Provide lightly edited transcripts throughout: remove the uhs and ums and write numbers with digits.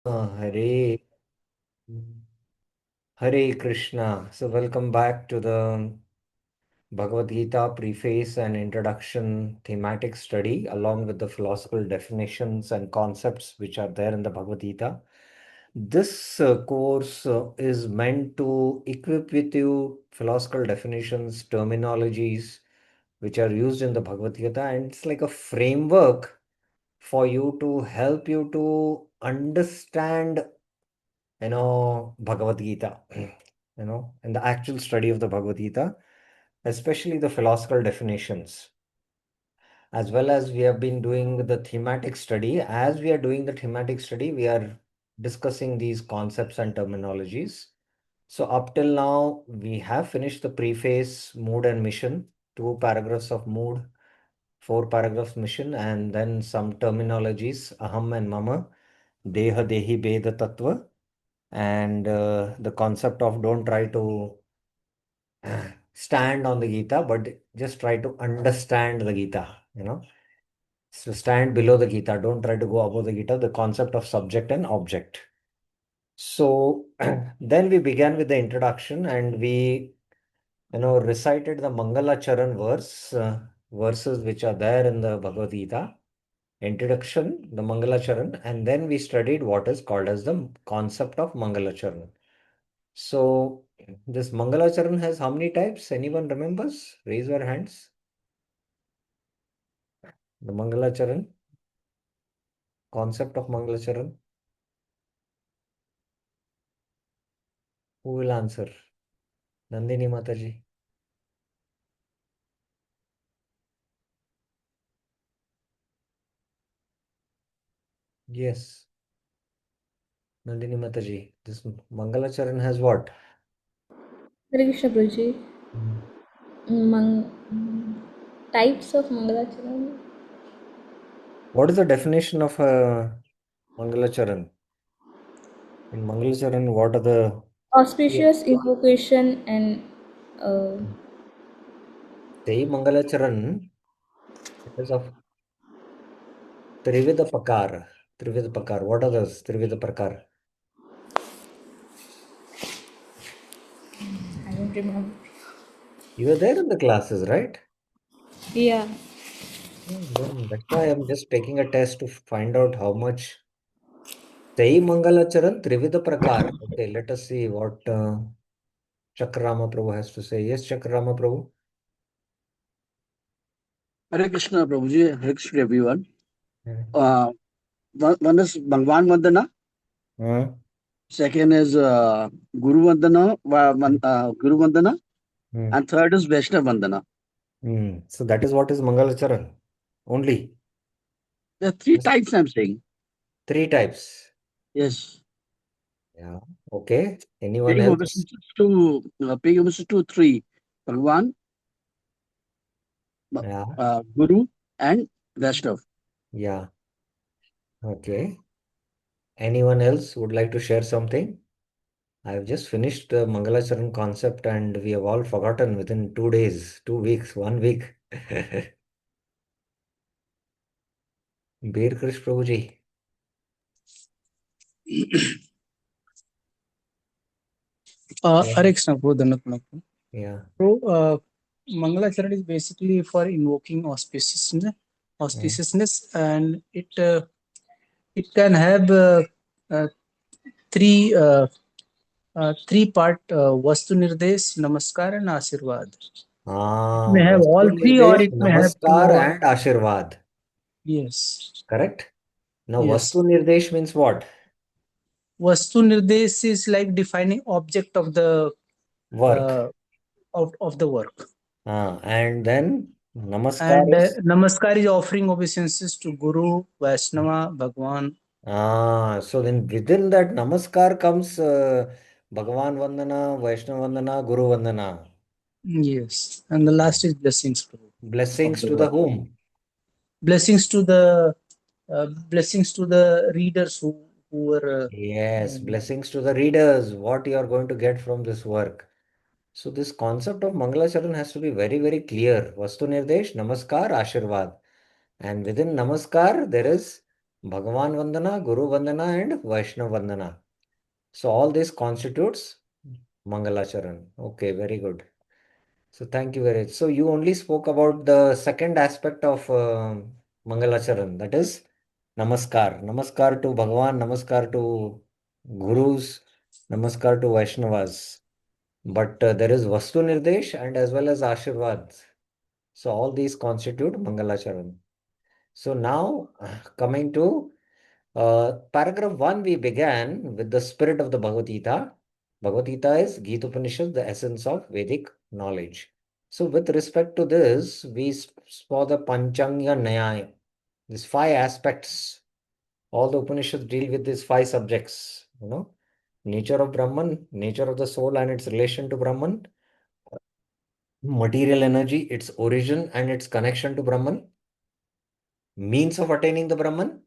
Hare Hare Krishna. So, welcome back to the Bhagavad Gita Preface and Introduction thematic study, along with the philosophical definitions and concepts which are there in the Bhagavad Gita. This course is meant to equip with you philosophical definitions, terminologies which are used in the Bhagavad Gita, and it's like a framework for you to help you to understand Bhagavad Gita, in the actual study of the Bhagavad Gita, especially the philosophical definitions, as well as we have been doing the thematic study. As we are doing the thematic study, we are discussing these concepts and terminologies. So, up till now, we have finished the preface, mood, and mission, two paragraphs of mood, four paragraphs mission, and then some terminologies, aham and mama, deha, dehi, beda, tattva, and the concept of don't try to stand on the Gita, but just try to understand the Gita. So stand below the Gita, don't try to go above the Gita, the concept of subject and object. So then we began with the introduction and we, recited the Mangala Charan verses which are there in the Bhagavad Gita. Introduction, the Mangala Charan, and then we studied what is called as the concept of Mangala Charan. So this Mangalacharan has how many types? Anyone remembers? Raise your hands. The Mangalacharan, concept of Mangalacharan. Who will answer? Nandini Mataji. Yes, Nandini Mataji. This Mangalacharan has what? Hare Krishna Prabhuji. Mm. Types of Mangalacharan. What is the definition of a Mangalacharan? In Mangalacharan, what are the Auspicious invocation and say Mangalacharan? It is of Trivida Pakar. Trivida Pakar. What are those Trivida Pakar? I don't remember. You were there in the classes, right? Yeah. Then that's why I'm just taking a test to find out how much. Sai Mangalacharan Trivida Prakar. Okay, let us see what Chakrama Prabhu has to say. Yes, Chakrama Prabhu. Hare Krishna, Prabhuji. Hare Krishna, everyone. Yeah. Uh, one is Bhagwan Vandana. Uh, Second is Guru Vandana. Guru Vandana. hmm, And third is Vaishnav Vandana. So that is what is Mangalacharan. Only. There are three Yes. types I'm saying. Three types. Yes. Yeah. Okay. Anyone else? Paying homage to three. Bhagwan, Yeah. Guru, and Vaishnav. Yeah. Okay. Anyone else would like to share something? I've just finished the Mangalacharan concept and we have all forgotten within 2 days, 2 weeks, 1 week. Beer Krish Prabhuji. Yeah. Hare Krishna, Prabhu, Dhanat Prabhu. Yeah. So, Mangalacharan is basically for invoking Mm. auspiciousness, and it can have uh, three three part Vastu Nirdesh, Namaskar, and Ashirvad. It may have Vastu all three, or Nirdesh, it may have two. Namaskar, Or and Ashirvad. yes, Correct? Now, yes. Vastu Nirdesh means what? Vastu Nirdesh is like defining object of the Work. uh, of the work. And then Namaskar And is. Namaskar is offering obeisances to Guru, Vaishnava, Bhagwan. So then within that Namaskar comes Bhagavan Vandana, Vaishnava Vandana, Guru Vandana. Yes, and the last is blessings of Blessings the to the work. whom? Blessings to the readers who were Yes, blessings to the readers. What you are going to get from this work. So this concept of Mangalacharan has to be very, very clear. Vastu Nirdesh, Namaskar, Ashirvad. And within Namaskar, there is Bhagavan Vandana, Guru Vandana, and Vaishnav Vandana. So all this constitutes Mangalacharan. Okay, very good. So thank you very much. So you only spoke about the second aspect of Mangalacharan, that is Namaskar. Namaskar to Bhagavan, Namaskar to Gurus, Namaskar to Vaishnavas. But there is Vastu Nirdesh and as well as Ashirvad. So all these constitute Mangalacharan. So now coming to paragraph 1, we began with the spirit of the Bhagavad Gita. Bhagavad Gita is Gita Upanishad, the essence of Vedic knowledge. So with respect to this, we saw the Panchanga Nyaya, these five aspects. All the Upanishads deal with these five subjects, nature of Brahman, nature of the soul and its relation to Brahman, material energy, its origin and its connection to Brahman, means of attaining the Brahman,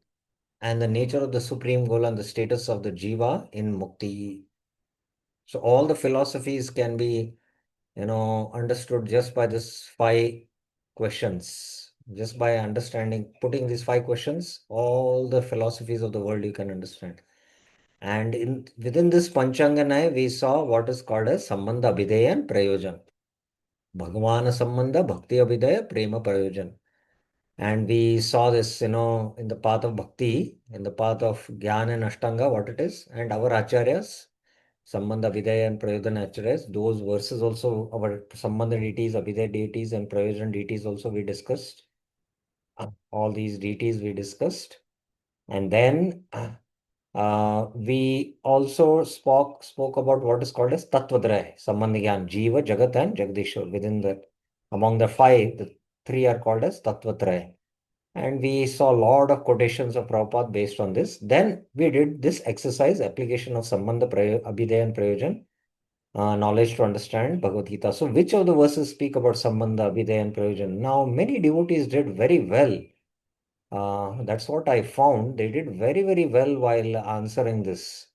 and the nature of the supreme goal and the status of the jiva in mukti. So all the philosophies can be, understood just by this five questions. Just by understanding, putting these five questions, all the philosophies of the world you can understand. And within this Panchanganaya, we saw what is called as Sambandha Abhideya and Prayojan. Bhagavana Sambandha, Bhakti Abhideya, Prema Prayojan. And we saw this, in the path of bhakti, in the path of Gyan and Ashtanga, what it is. And our acharyas, Sambandha, Vidya and Prayojan acharyas, those verses also, our Sambandha deities, Abhidaya deities and Prayojan deities also we discussed. All these deities we discussed. And then we also spoke about what is called as Tattvadraya, Sambandha Gyan, Jiva, Jagat and Jagadishwar. Within among the five, the three are called as Tattvatraya. And we saw a lot of quotations of Prabhupada based on this. Then we did this exercise, application of Sambandha, Abhidaya and Prayojan, knowledge to understand Bhagavad Gita. So which of the verses speak about Sambandha, Abhidaya and Prayojan? Now, many devotees did very well. That's what I found. They did very, very well while answering this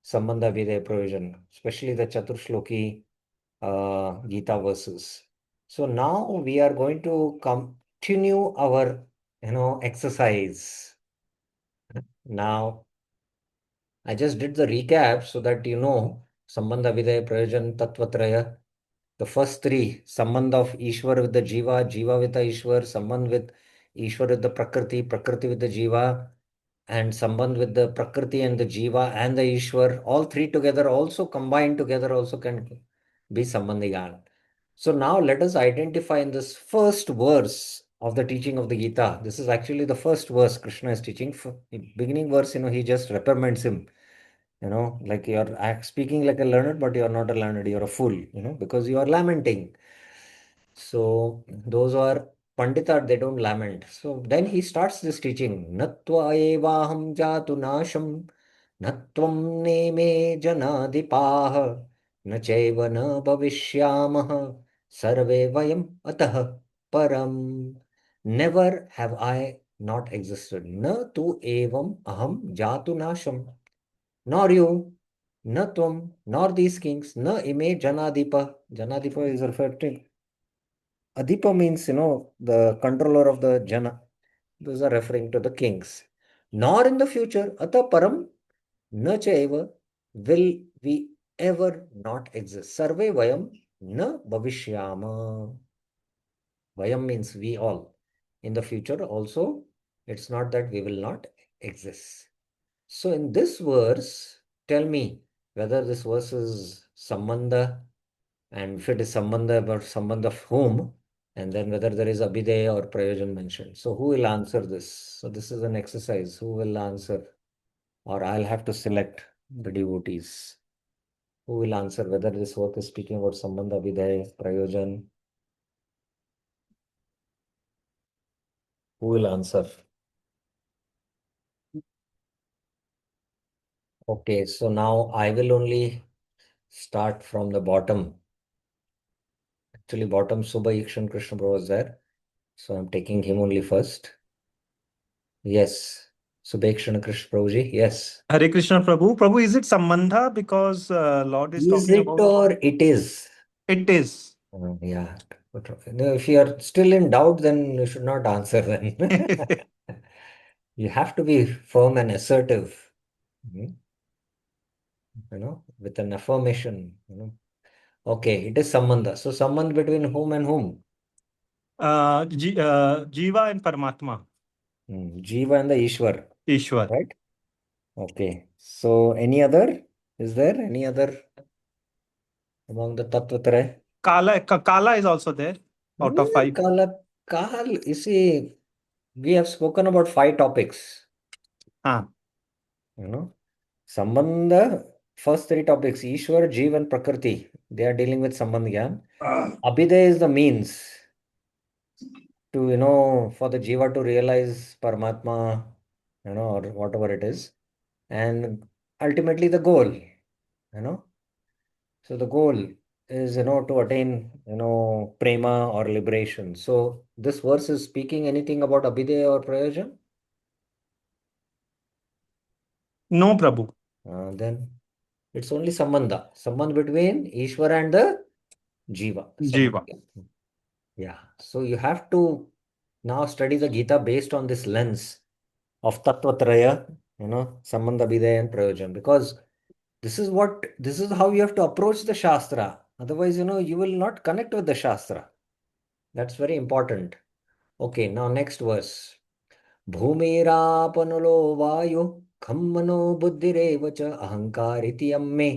Sambandha, Abhidaya, Prayojan, especially the Chaturshloki Gita verses. So now we are going to continue our exercise. Now, I just did the recap so that Sambandha Vidaya Prayojan Tattvatraya. The first three, Sambandh of Ishwar with the Jiva, Jiva with the Ishwar, Sambandh with Ishwar with the Prakriti, Prakriti with the Jiva, and Sambandh with the Prakriti and the Jiva and the Ishwar. All three together also combined together also can be Sambandhigan. So now let us identify in this first verse of the teaching of the Gita. This is actually the first verse Krishna is teaching. Beginning verse, he just reprimands him. Like you're speaking like a learned, but you're not a learned, you're a fool, because you are lamenting. So those who are Pandita, they don't lament. So then he starts this teaching. Natva evaham jatu nasham, natvam neme janadipaha, na chaiva na bhavishyamaha, sarve vayam atah param. Never have I not existed. Na tu evam aham jatu nasham. Nor you, na tvam, nor these kings, na ime janadipa. Janadipa is referred to. Adipa means, the controller of the jana. Those are referring to the kings. Nor in the future, ata param, na chaiva, will we ever not exist. Sarve vayam na bhavishyama. Vayam means we all. In the future also, it's not that we will not exist. So in this verse, tell me whether this verse is Sambandha, and if it is Sambandha, about Sambandha of whom, and then whether there is Abhidaya or Prayojan mentioned. So who will answer this? So this is an exercise. Who will answer? Or I'll have to select the devotees. Who will answer whether this work is speaking about Sambandha, Abhidaya, Prayojan? Who will answer? Okay, so now I will only start from the bottom. Actually, bottom Subha Yikshan Krishna Prabhu was there. So I'm taking him only first. Yes. Subhekshana Krishna Prabhuji, yes. Hare Krishna Prabhu. Prabhu, is it Sambandha? Because Lord is Is talking it about or it is? it is. Yeah. But no, if you are still in doubt, then you should not answer then. You have to be firm and assertive, mhm, with an affirmation. Okay, it is sambandha. So sambandh between whom and whom? Jiva and Paramatma. Jiva and the Ishwar, Ishwar. right? Okay. So any other? Is there any other among the Tattvatraya? Kala is also there out of 5. You see, we have spoken about 5 topics. Ah. Sambandha, first 3 topics, Ishwar, Jeev and Prakriti. They are dealing with Sambandh Gyan. Abhidaya is the means to, for the Jiva to realize Paramatma, or whatever it is. And ultimately the goal, you know. So the goal is, to attain, prema or liberation. So this verse is speaking anything about Abhidaya or Prayojan? No, Prabhu. Then it's only Sambandha. Sambandh between Ishvara and the Jiva. Jiva. Yeah. So you have to now study the Gita based on this lens of Tattvatraya, Sambandha, Abhidaya and Prayojan. Because this is how you have to approach the Shastra. Otherwise, you will not connect with the Shastra. That's very important. Okay, now next verse. भूमिरापनुलो वायु खं मनो बुद्धिरेव च अहंकारिति यम्मे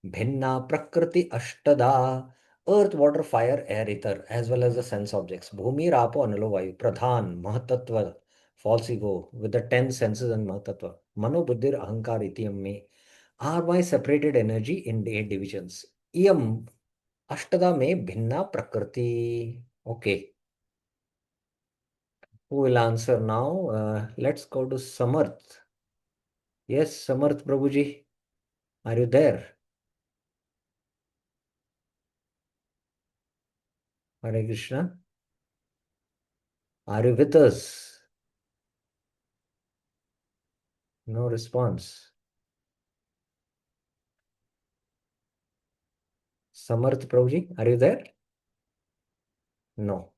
भिन्ना prakriti ashtada. Earth, water, fire, air, ether, as well as the sense objects. Bhumi, Rapo, Anulo, Vayu, Pradhan, Mahatattva, false ego, with the 10 senses and Mahatattva. Mano, Buddhir, Ahankar, Iti, Amme are my separated energy in 8 divisions. Iyam Ashtada me bhinna prakriti. Okay. Who will answer now? Let's go to Samarth. Yes, Samarth Prabhuji, are you there? Hare Krishna. Are you with us? No response. Samarth Prabhuji, are you there? No.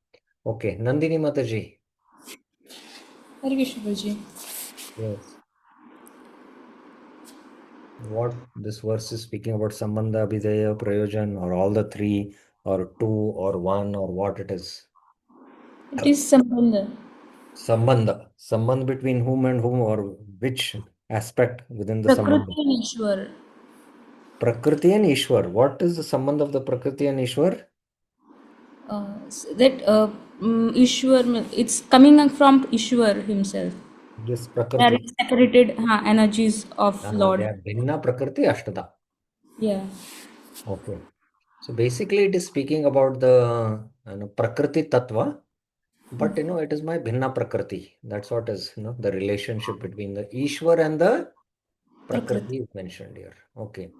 Okay, Nandini Mataji. Hare Krishna Guruji. Yes. What this verse is speaking about, Sambandha, Abhidaya, Prayojan, or all the 3, or 2, or 1, or what it is? It is Sambandha. Sambandha. Sambandha between whom and whom, or which aspect within the Prakriti Sambandha? and Ishwar. Prakriti and Ishwar. What is the Sambandha of the Prakriti and Ishwar? Ishwar, it's coming from Ishwar himself. This There Prakriti. is separated energies of They Lord. are Bhinna Prakriti Ashtada. Yeah. Okay. So basically, it is speaking about the Prakriti Tattva, but it is my Bhinna Prakriti. That's what is, the relationship between the Ishwar and the Prakriti. Prakriti is mentioned here. Okay.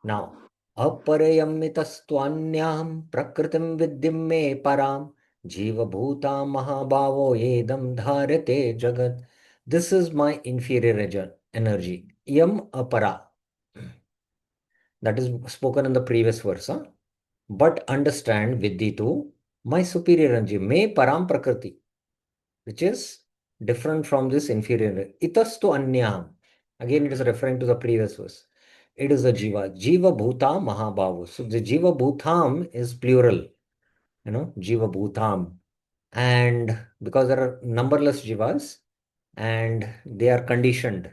Now, Aparayammitastwanyam Prakritim Vidyam me Param Jiva Bhuta Mahabhavo Edam Dharate Jagat. This is my inferior energy. Yam Apara. That is spoken in the previous verse. Huh? But understand Viditu, my superior energy, me Param Prakriti, which is different from this inferior. Itastu Anyam. Again, it is referring to the previous verse. It is the Jiva. Jiva Bhuta Mahabhavu. So the Jiva Bhutam is plural, Jiva Bhutam. And because there are numberless Jivas and they are conditioned,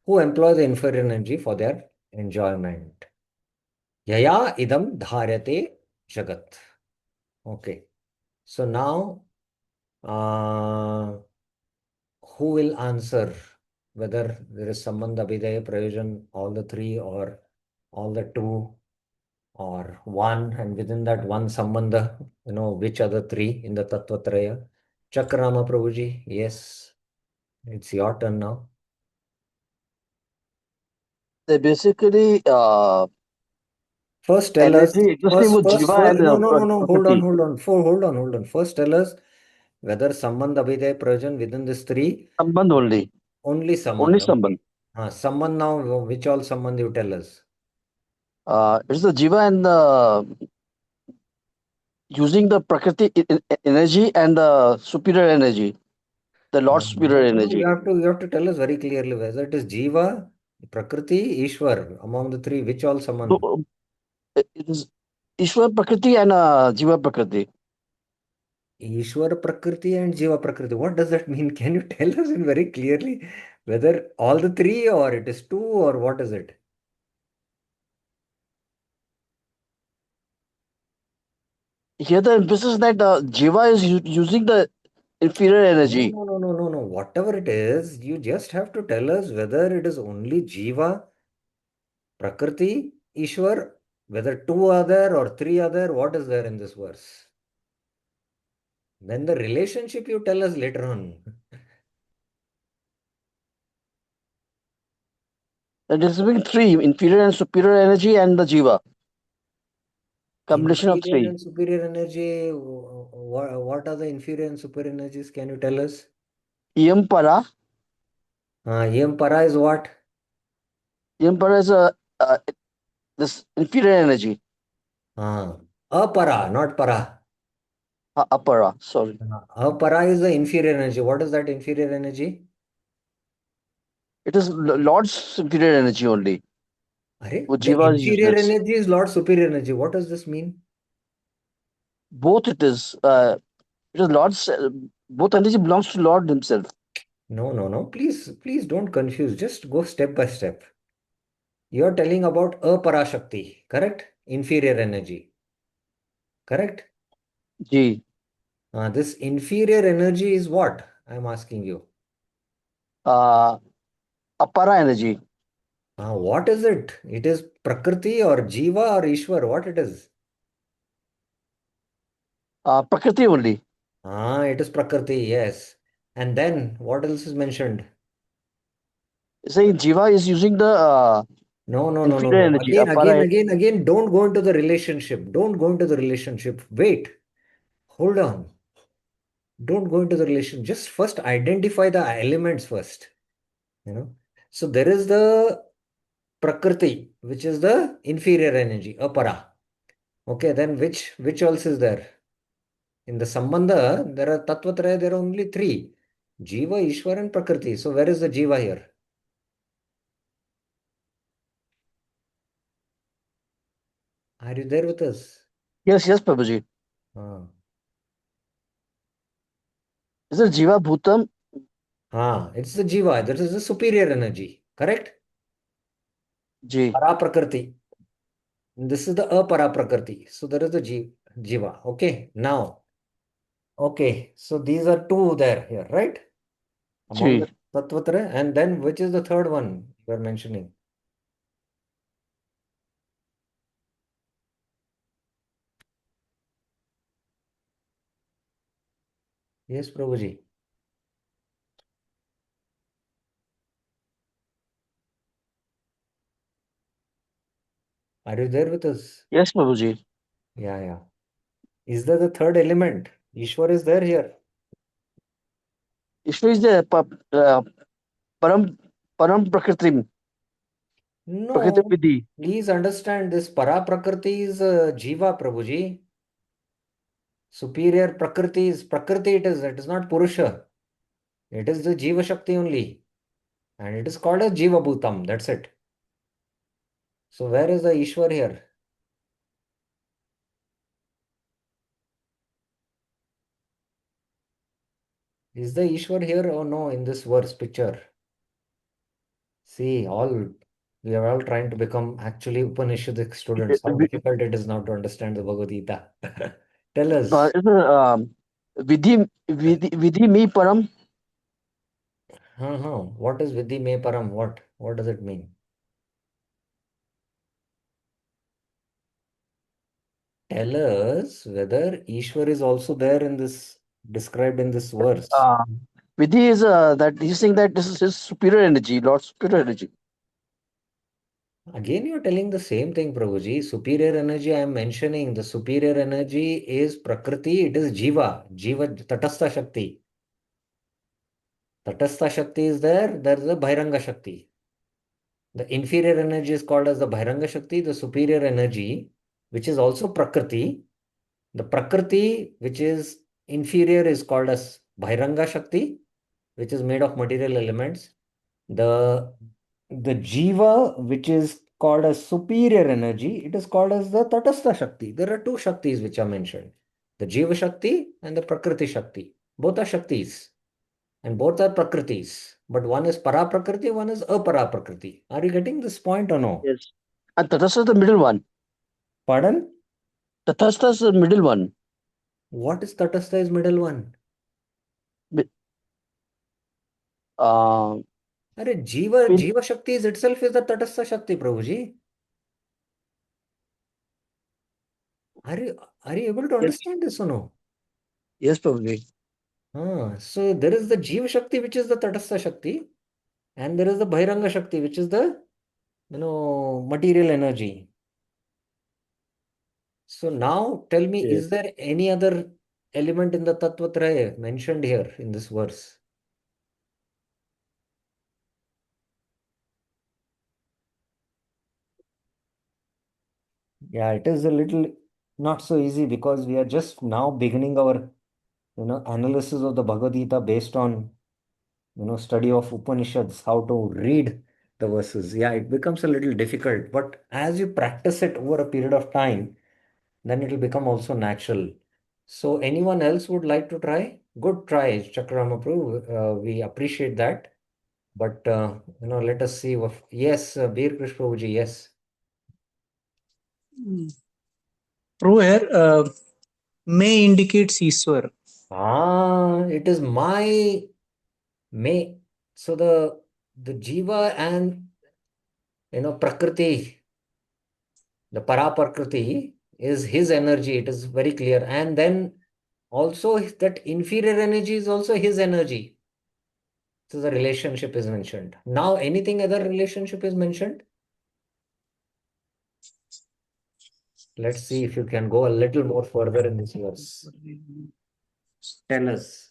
who employ the inferior energy for their enjoyment. Yaya idam dharyate jagat. Okay. So now, who will answer whether there is Sambandha, Abhidaya, Prayojan, all the 3, or all the 2, or 1, and within that one Sambandha, which other 3 in the Tattvatraya? Chakrama Prabhuji, yes, it's your turn now. They basically First tell us, energy existing with Jiva and no, no, no, no, hold on, Prakriti. hold on. Hold on. First tell us whether Sambandha, Abhidaya, Prayojan within this 3, Sambandh only. only Only Sambandha. Okay. Sambandh. Sambandha now, which all Sambandha you tell us? It's the Jiva and the using the Prakriti energy and the superior energy. the Lord's superior No, energy. you have to tell us very clearly whether it is Jiva, Prakriti, Ishwar. Among the three, which all summon? So, it is Ishwar Prakriti and Jiva Prakriti. Ishwar Prakriti and Jiva Prakriti. What does that mean? Can you tell us in very clearly whether all the three or it is two or what is it? Here the emphasis that Jiva is using the inferior No, energy. no, no, no, no, no. Whatever it is, you just have to tell us whether it is only Jiva, Prakriti, Ishwar, whether two are there or three are there, what is there in this verse? Then the relationship you tell us later on. It is having three, inferior and superior energy and the Jiva. Combination of Inferior three. and superior energy, what are the inferior and superior energies? Can you tell us? Yam Para. Yam para is what? Yam Para is this inferior energy. Apara, not para. Apara, sorry. Apara is the inferior energy. What is that inferior energy? It is Lord's superior energy only. What The Jiva is inferior useless. energy is Lord superior energy. What does this mean? Both it is. It is Lord's. Both energy belongs to Lord Himself. No, no, no. Please don't confuse. Just go step by step. You're telling about apara shakti, correct? Inferior energy, correct? Ji. This inferior energy is what? I'm asking you. Uh, Apara energy. What is it? It is Prakriti or Jiva or Ishwar? What it is? Prakriti only. It is Prakriti, yes. And then what else is mentioned? Saying Jiva is using the No, no, no, no, inferior no. energy. Again, Apara. again, again, don't go into the relationship. Don't go into the relationship. Wait, hold on. Don't go into the relation. Just first identify the elements first. You know. So there is the Prakriti, which is the inferior energy, apara. Okay, then which else is there? In the Sambandha, there are Tattvatraya, there are only three. Jiva, Ishwar, and Prakriti. So where is the Jiva here? Are you there with us? Yes, yes, Prabhuji. Ah. Is it Jiva Bhutam? It's the Jiva. That is the superior energy. Correct? Ji. Para Prakriti. This is the Apara Prakriti. So there is the Jiva. Okay. Now, okay. So these are two there here, right? Among the Ji. Tattvatra. And then which is the third one you are mentioning? Yes, Prabhuji. Are you there with us? Yes, Prabhuji. Yeah, yeah. Is there the third element? Ishwar is there here. Ishwar is the Param Param Prakriti. Prakriti No, Vidhi. please understand this para prakriti is jiva, Prabhuji. Superior prakriti is prakriti, it is not purusha. It is the jiva shakti only. And it is called as jiva bhutam. That's it. So where is the Ishwar here? Is the Ishwar here or no in this verse picture? See, we are all trying to become actually Upanishadic students. How difficult it is now to understand the Bhagavad Gita. Tell us. Is it Vidhi Me Param? What is Vidhi Me Param? What does it mean? Tell us whether Ishwar is also there in this described in this verse. Uh, Vidhi is that he's saying that this is his superior energy, Lord's superior energy. Again, you're telling the same thing, Prabhuji. Superior energy I am mentioning. The superior energy is Prakriti, it is Jiva. Jiva Tatastha Shakti. Tatastha Shakti is there is a Bhairanga Shakti. The inferior energy is called as the Bhairanga Shakti, the superior energy, which is also Prakriti. The Prakriti, which is inferior, is called as Bhairanga Shakti. which is made of material elements. The Jiva, which is called as superior energy, it is called as the Tatastha Shakti. There are two Shaktis which are mentioned. The Jiva Shakti and the Prakriti Shakti. Both are Shaktis and both are Prakritis. But one is Para Prakriti, one is Apara Prakriti. Are you getting this point or no? Yes. And Tatastha is the middle one. Pardon? Tatastha is the middle one. What is Tatastha is middle one? Bi- Uh, Arey, Jiva, in, Jiva Shakti is itself is the Tatastha Shakti, Prabhuji. Are you able to yes, understand this or no? yes, probably. So there is the Jiva Shakti, which is the Tatastha Shakti, and there is the Bhairanga Shakti, which is the material energy. So now tell me, Yes. is there any other element in the Tattvatraya mentioned here in this verse? Yeah, it is a little not so easy because we are just now beginning our analysis of the Bhagavad Gita based on study of Upanishads, how to read the verses. Yeah, it becomes a little difficult, but as you practice it over a period of time, then it will become also natural. So anyone else would like to try? Good try, Chakrama Prabhu. We appreciate that. But let us see. Yes, Veer Krish Prabhuji, yes. Prabhu here, may indicates Ishwar. It is my may. So the Jiva and Prakriti, the Paraprakriti is his energy. It is very clear. And then also that inferior energy is also his energy. So the relationship is mentioned. Now, anything other relationship is mentioned? Let's see if you can go a little more further in this verse. Tell us.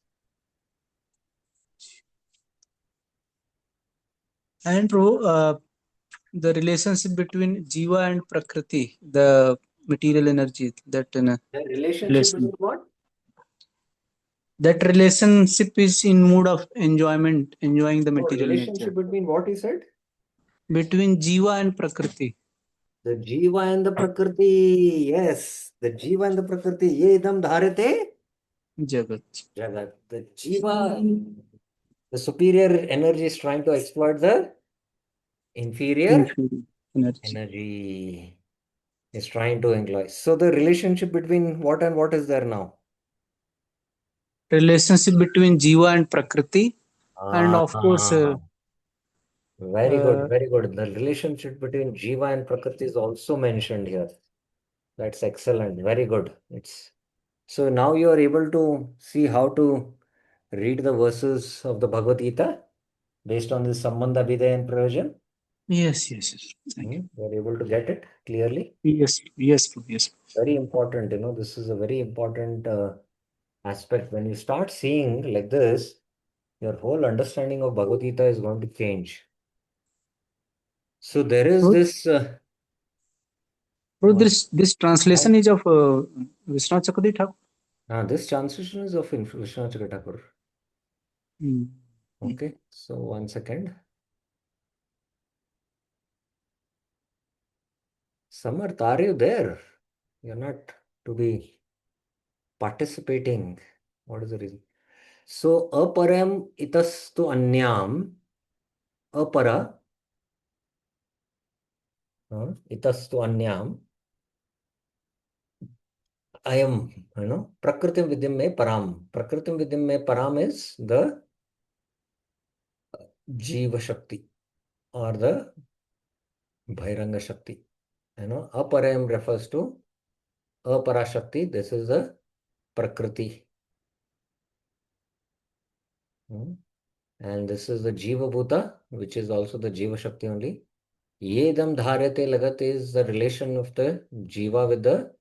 And Prabhu, the relationship between Jiva and Prakriti, the material energy, that The relationship between relation, what? that relationship is in mood of enjoyment, enjoying the Oh, material nature. relationship between what he said? Between Jiva and Prakriti. The Jiva and the Prakriti. Yes, the Jiva and the Prakriti. Ye idam dharate Jagat. Jagat. The Jiva, the superior energy is trying to exploit the inferior Inferior energy. energy. Is trying to employ. So the relationship between what and what is there now? Relationship between Jiva and Prakriti. And of course, Ah, very good, uh, very good. The relationship between Jiva and Prakriti is also mentioned here. That's excellent. Very good. It's so now you are able to see how to read the verses of the Bhagavad Gita based on this Sambandha, Abhidaya, and Prayojan. yes, yes, yes. Thank you. You are able to get it clearly. Yes, yes, Prabhu, yes. Very important. This is a very important aspect. When you start seeing like this, your whole understanding of Bhagavad Gita is going to change. So there is Prabhu, this Prabhu, one. this translation is of Vishwanath Chakravarti Thakur. This translation is of Vishwanath Thakur. Hmm. Okay, so 1 second. Samarth, are you there? You're not to be participating. What is the reason? So aparam itastu anyam apara itastu anyam I am, Prakritim Vidyam me Param. Prakritim Vidyam me Param is the Jiva Shakti or the Bhairanga Shakti. Aparayam refers to Apara Shakti. This is the Prakriti. Hmm. And this is the Jiva Bhuta, which is also the Jiva Shakti only. Yedam Dharate Lagat is the relation of the Jiva with the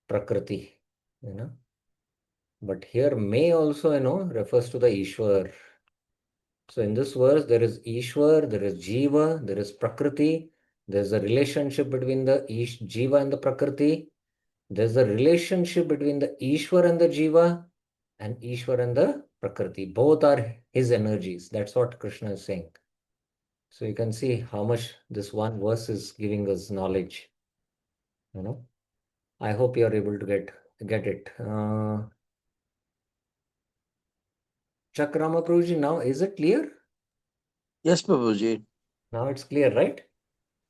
Prakriti. But here may also, refers to the Ishwar. So in this verse, there is Ishwar, there is Jiva, there is Prakriti. There's a relationship between the Jiva and the Prakriti. There's a relationship between the Ishwar and the Jiva, and Ishwar and the Prakriti. Both are his energies. That's what Krishna is saying. So you can see how much this one verse is giving us knowledge. You know, I hope you are able to get it. Chakrama Prabhuji, now is it clear? Yes, Prabhuji. Now it's clear, right?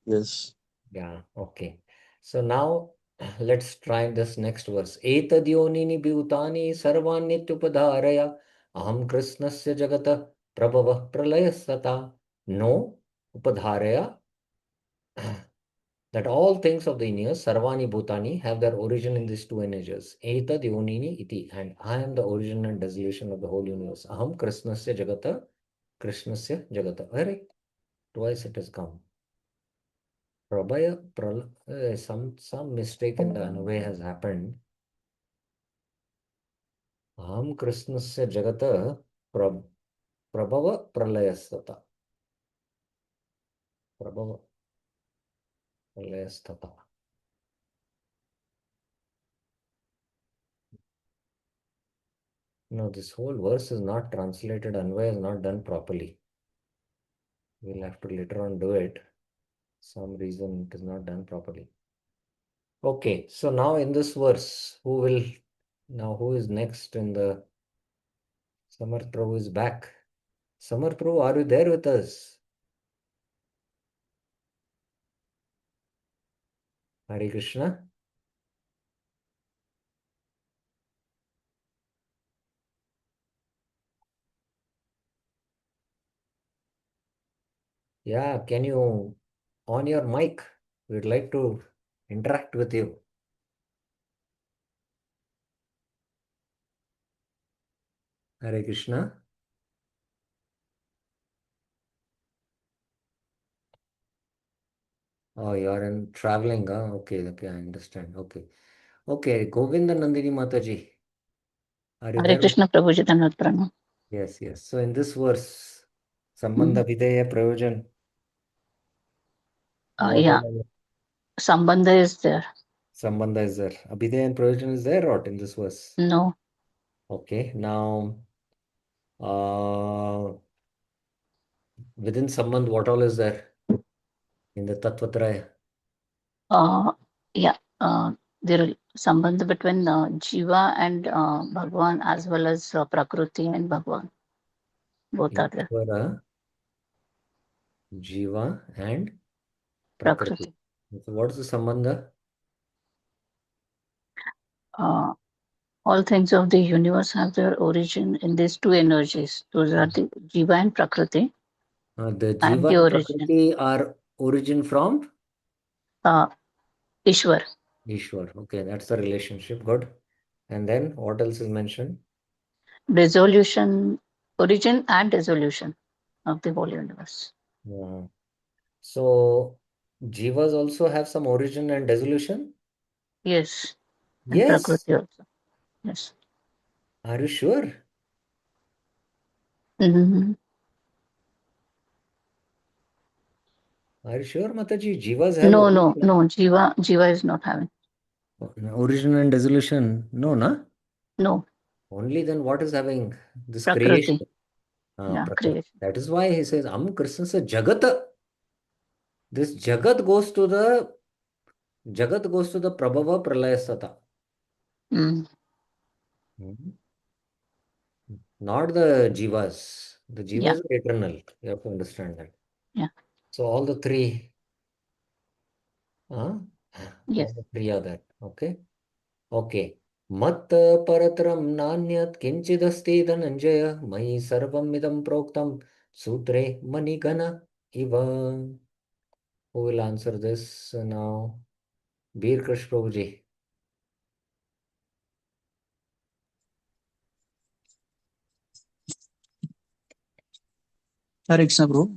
Yes. Yeah, okay. So now let's try this next verse. Etadionini bhutani sarvanityupadharaya aham krishnasya jagata prabhavah pralayasata. No, upadharaya, that all things of the universe, sarvani bhutani, have their origin in these two energies. Etadionini iti, and I am the origin and dissolution of the whole universe. Aham krishnasya jagata, krishnasya jagata. Very twice it has come. Prabhaya, some mistake in the Anuvay has happened. Aham Krishnasya Jagata Prabhava Pralayastata. Prabhava Pralayastata. No, this whole verse is not translated. Anvay is not done properly. We'll have to later on do it. Some reason it is not done properly. Okay, so now in this verse, who is next in the Samarth Prabhu is back. Samarth Prabhu, are you there with us? Hare Krishna. Yeah, can you on your mic? We'd like to interact with you. Hare Krishna. Oh, you're in traveling, huh? Okay, okay, I understand. Okay. Okay, Govinda Nandini Mataji, are you Hare there? Krishna Prabhuji Dhanvat Pranam. Yes, yes. So in this verse, Mm. Sambandha Videya Prayojan, what Yeah, all Sambandha is there. Sambandha is there? Abhideya and Prayojan is there or not in this verse? No. Okay, now within Sambandh, what all is there in the Tattvatraya? Uh, yeah, there are Sambandha between Jiva and Bhagwan, as well as Prakriti and Bhagwan. Both are there. Ishvara, Jiva, and Prakriti. Prakriti. So what is the Sambandha? Uh, all things of the universe have their origin in these two energies. Those are the Jiva and Prakriti. The And Jiva the and origin, Prakriti are origin from uh, Ishwar. Ishwar. Okay, that's the relationship. Good. And then what else is mentioned? Dissolution, origin and dissolution of the whole universe. Yeah. So Jivas also have some origin and dissolution? Yes. And Yes. Prakriti also. Yes. Are you sure? Mhm. Are you sure, Mataji? Jivas have No, no, origin, no. Jiva is not having. origin and dissolution? No, na? No, Only then what is having this Prakriti. creation? Yeah, Prakriti. creation. That is why he says, Am Krishna sa Jagata. This Jagat goes to the Prabhava Pralayasata. Mm. Mhm. Not the Jivas. The Yeah, Jivas are eternal. You have to understand that. yeah. So all the three, uh, Yes. all the three are there. Okay. Okay. Matta paratram nanyat kinchidasti dhananjaya mai sarvam idam proktam sutre manigana iva. Who will answer this now? Bir Krish Prabhuji. Hare Krishna, bro.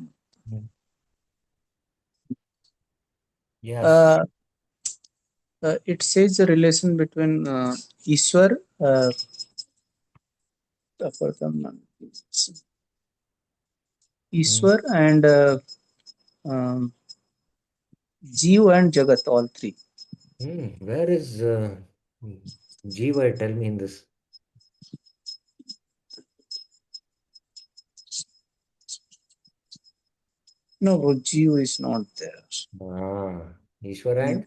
Yes. Uh, it says the relation between Ishwar, Mm. Ishwar and um, Jeev and Jagat, all three. Where is Jiva? Tell me in this. No, Jiva is not there. Ah, Ishwar No. and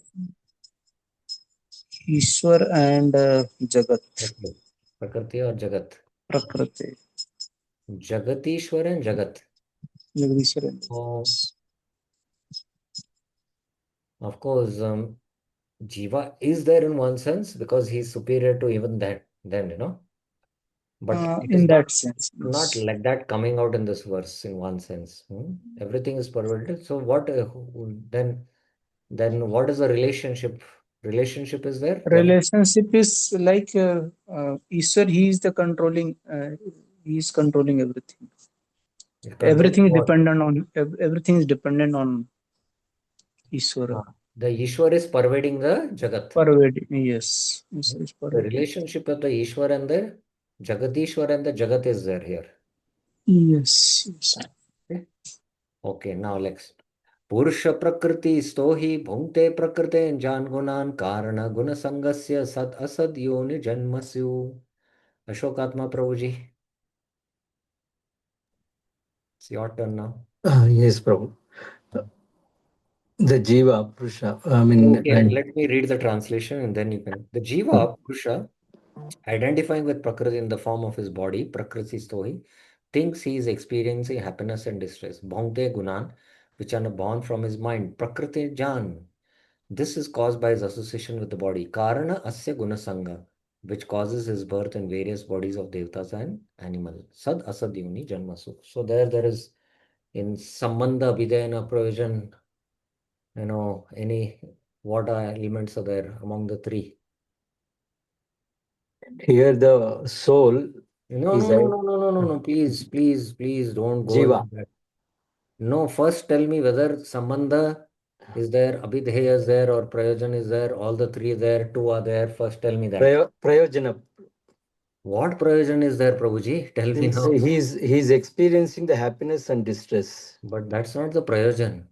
Ishwar and Jagat, okay. Prakriti or Jagat? Prakriti, Jagatishwar and Jagat. Jagdishwar and Oh, Jagat. of course, Jiva is there in one sense because he's superior to even that, then, but it is In not that sense, not yes. like that coming out in this verse in one sense. Everything is perverted. So what then what is the relationship? Relationship is there then Relationship is like Ishwar, he is controlling everything. controlling what? Everything is dependent on Ishwara. The Ishwar is pervading the Jagat. Pervading, yes. Ishwara is The pervading. relationship of the Ishwar and the Jagatishwar and the Jagat is there here. Yes, yes. Okay, okay, now let's पुरुष प्रकृति स्तो ही भुंक्ते प्रकृते जान गुणान कारण गुण संगस्य सद असद योनि जन्मस्यु अशोकात्मा प्रभु जी it's your turn now. Yes, Prabhu. The Jiva, Purusha, I mean, Okay, and let me read the translation and then you can. The Jiva, Purusha, identifying with Prakriti in the form of his body, Prakriti Stohi, thinks he is experiencing happiness and distress. Bhongte Gunan, which are born from his mind. Prakriti Jan. This is caused by his association with the body. Karana Asya Gunasanga, which causes his birth in various bodies of devatas and animal. Sad Asad Yoni Janmasu. So there is in Sambandha, Vidayana, provision, any what are elements are there among the three? here the soul No, is no, a no, no, no, no, no, no. Please, please, please don't go Jiva. into that. No, first tell me whether Sambandha is there, Abhidheya is there, or Prayojan is there, all the three there, two are there. First tell me that. Prayojana. What Prayojan is there, Prabhuji? Tell me Means now. he's experiencing the happiness and distress. But that's not the Prayojan.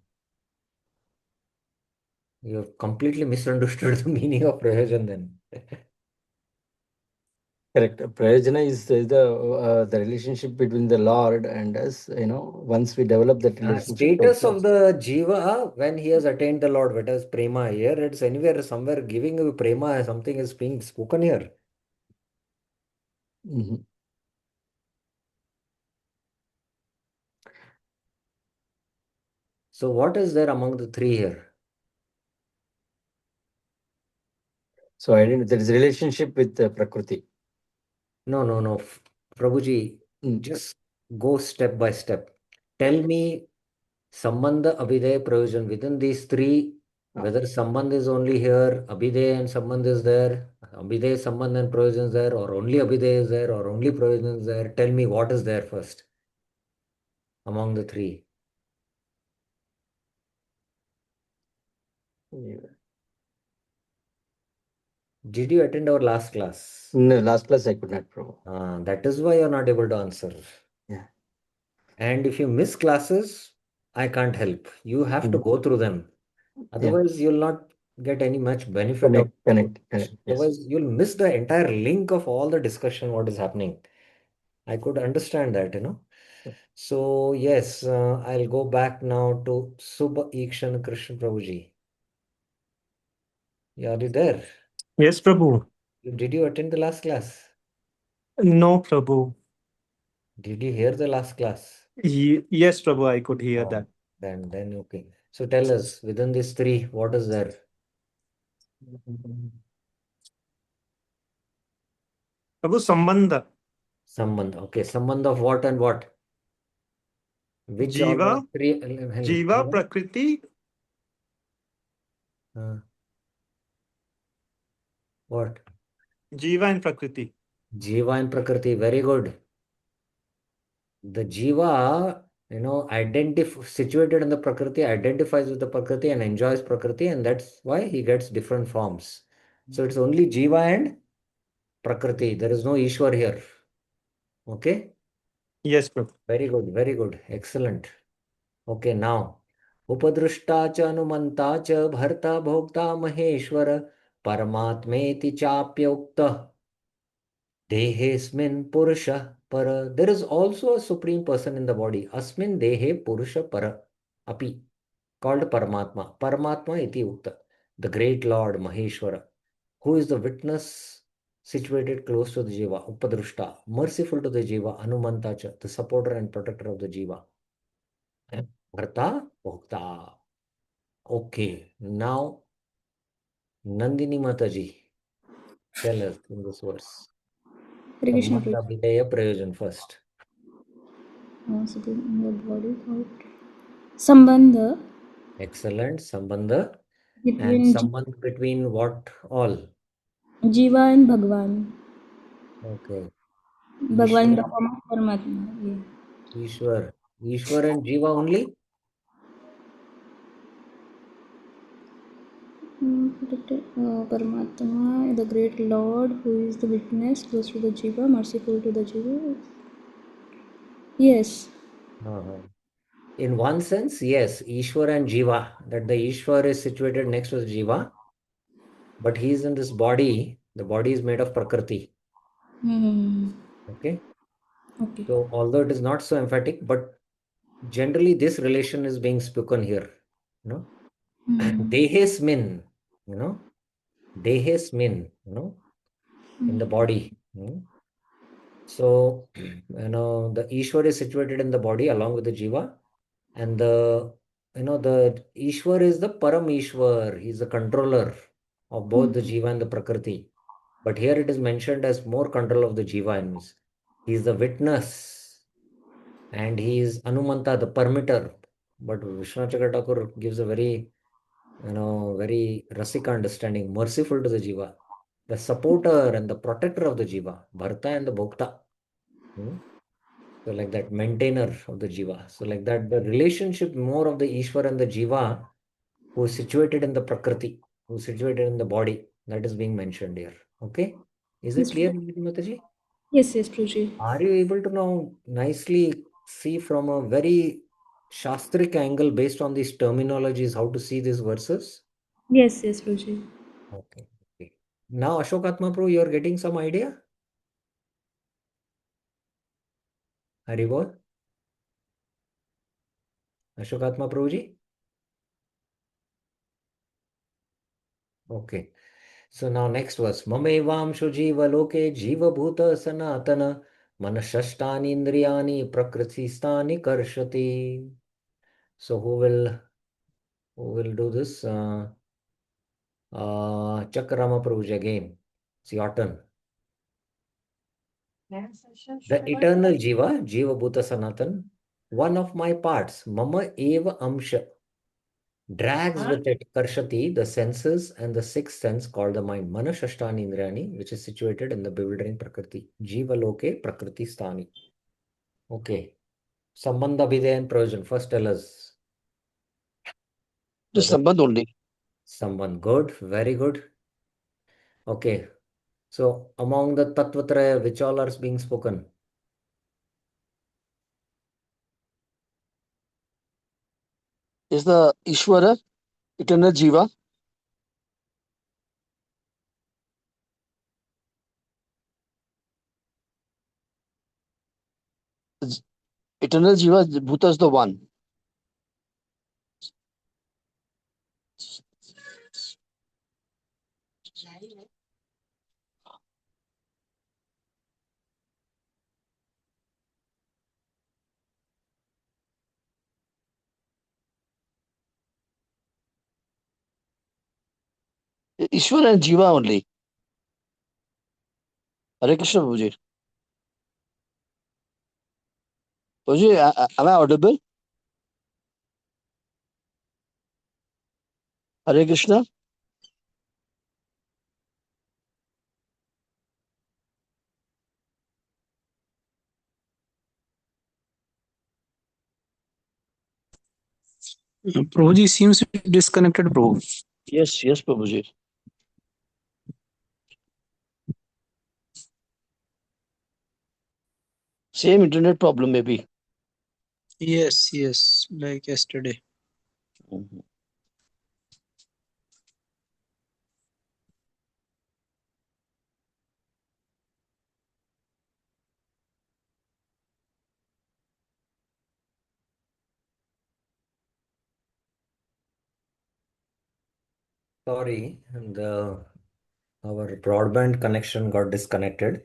You have completely misunderstood the meaning of Prayojan then. Correct. Prayojana is the relationship between the Lord and us. Once we develop that relationship, Status of the Jiva when he has attained the Lord, what is Prema here? It's anywhere, somewhere giving you Prema, something is being spoken here. Mhm. So, what is there among the three here? So there is a relationship with Prakriti. No, no, no. Prabhuji, Mm. just go step by step. Tell me Sambandha, Abhidheya, Prayojan. Within these three, whether Sambandha is only here, Abhidheya and Sambandha is there, Abhidheya, Sambandha and Prayojan is there, or only Abhidheya is there, or only Prayojan is there. Tell me what is there first among the three. Yeah. Did you attend our last class? No, last class I could not, Prabhu. That is why you're not able to answer. Yeah. And if you miss classes, I can't help. You have to go through them. Yeah. Otherwise, you'll not get any much benefit of Connect. Yes. Otherwise, you'll miss the entire link of all the discussion, what is happening. I could understand that. So, yes, I'll go back now to Subha Ikshan Krishna Prabhuji. Yeah, are you there? Yes, Prabhu. Did you attend the last class? No, Prabhu. Did you hear the last class? Yes, Prabhu, I could hear Oh, that. then okay. So tell us, within these three, what is there? Prabhu, Sambandha. Sambandh. Okay, sambandh of what and what? Which of Jiva, the three? Jiva, Prakriti, Uh, what? Jiva and Prakriti. Jiva and Prakriti. Very good. The Jiva, situated in the Prakriti, identifies with the Prakriti and enjoys Prakriti, and that's why he gets different forms. So it's only Jiva and Prakriti. There is no Ishwar here. Okay? Yes, Prabhu. Very good, very good. Excellent. Okay, now. उपदृष्टा च अनुमन्ता च भर्ता भोक्ता Maheshwar परमात्मेति चाप्योक्तः Dehesmin Purusha Para. There is also a supreme person in the body. Asmin Dehe Purusha Para. api, called Paramatma. Paramatma iti ukta, the great Lord Maheshwara, who is the witness situated close to the Jiva, Upadrushta, merciful to the Jiva, Anumantacha, the supporter and protector of the Jiva. Bharta Bhokta. Okay, now Nandini Mataji, tell us in this verse. Hare Krishna Sambandha Prabhu. Bidaya Prayojan first. So the body out. Sambandha Excellent. Sambandha. And between sambandha between what all? Jiva and Bhagwan. Okay. Bhagwan in Ishwar, the form of Paramatma. Yeah. Ishwar. Ishwar and Jiva only? Protected Paramatma, the great Lord, who is the witness, close to the Jiva, merciful to the Jiva. Yes. Uh-huh. In one sense, yes, Ishwar and Jiva, that the Ishwar is situated next to the Jiva, but he is in this body. The body is made of Prakriti. Hmm. Okay. Okay. So, although it is not so emphatic, but generally this relation is being spoken here. You know, Hmm. Dehesmin, you know, Dehesmin, in the body. So, the Ishwar is situated in the body along with the Jiva, and the Ishwar is the Param Ishwar. He's the controller of both the Jiva and the Prakriti. But here it is mentioned as more control of the Jiva, and means he is the witness and he is Anumanta, the permitter. But Vishwanath Thakur gives a very Rasika understanding, merciful to the Jiva, the supporter and the protector of the Jiva, Bharta and the Bhokta. So like that, maintainer of the Jiva. So like that, the relationship more of the Ishwar and the Jiva who is situated in the Prakriti, who is situated in the body, that is being mentioned here. Okay? Is it Yes, clear, Mataji? yes, Prabhuji. Are you able to now nicely see from a very Shastric angle based on these terminologies how to see these verses? Yes, Prabhuji. Okay. Okay. Now, Ashokatma Prabhu, you are getting some idea? Haribol? Ashokatma Prabhuji? Okay. So now next verse. Mamevamshu jiva loke jiva bhuta sanatana manashashtani indriyani prakrithistani karshati. So who will do this? Chakrama Prabhuji again. It's your turn. The eternal jiva, jiva bhuta sanatan, one of my parts, mama eva amsha, drags with it karshati, the senses and the sixth sense called the mind, manashashtani indrani, which is situated in the bewildering prakriti. Jiva loke prakriti sthani. Okay. Sambandha Bhide and Provision. First tell us. Just Whether Sambandh only. Sambandh. Good. Very good. Okay. So among the Tattvatraya, which all are being spoken? Is the Ishvara, eternal Jiva. Eternal Jiva, Bhuta is the one. Ishvara and Jiva only. Hare Krishna Prabhuji. Prabhuji, am I audible? Hare Krishna. Prabhuji seems to be disconnected, Prabhu. Yes, yes, Prabhuji. Same internet problem, maybe. Yes, like yesterday. Mhm. Sorry, our broadband connection got disconnected.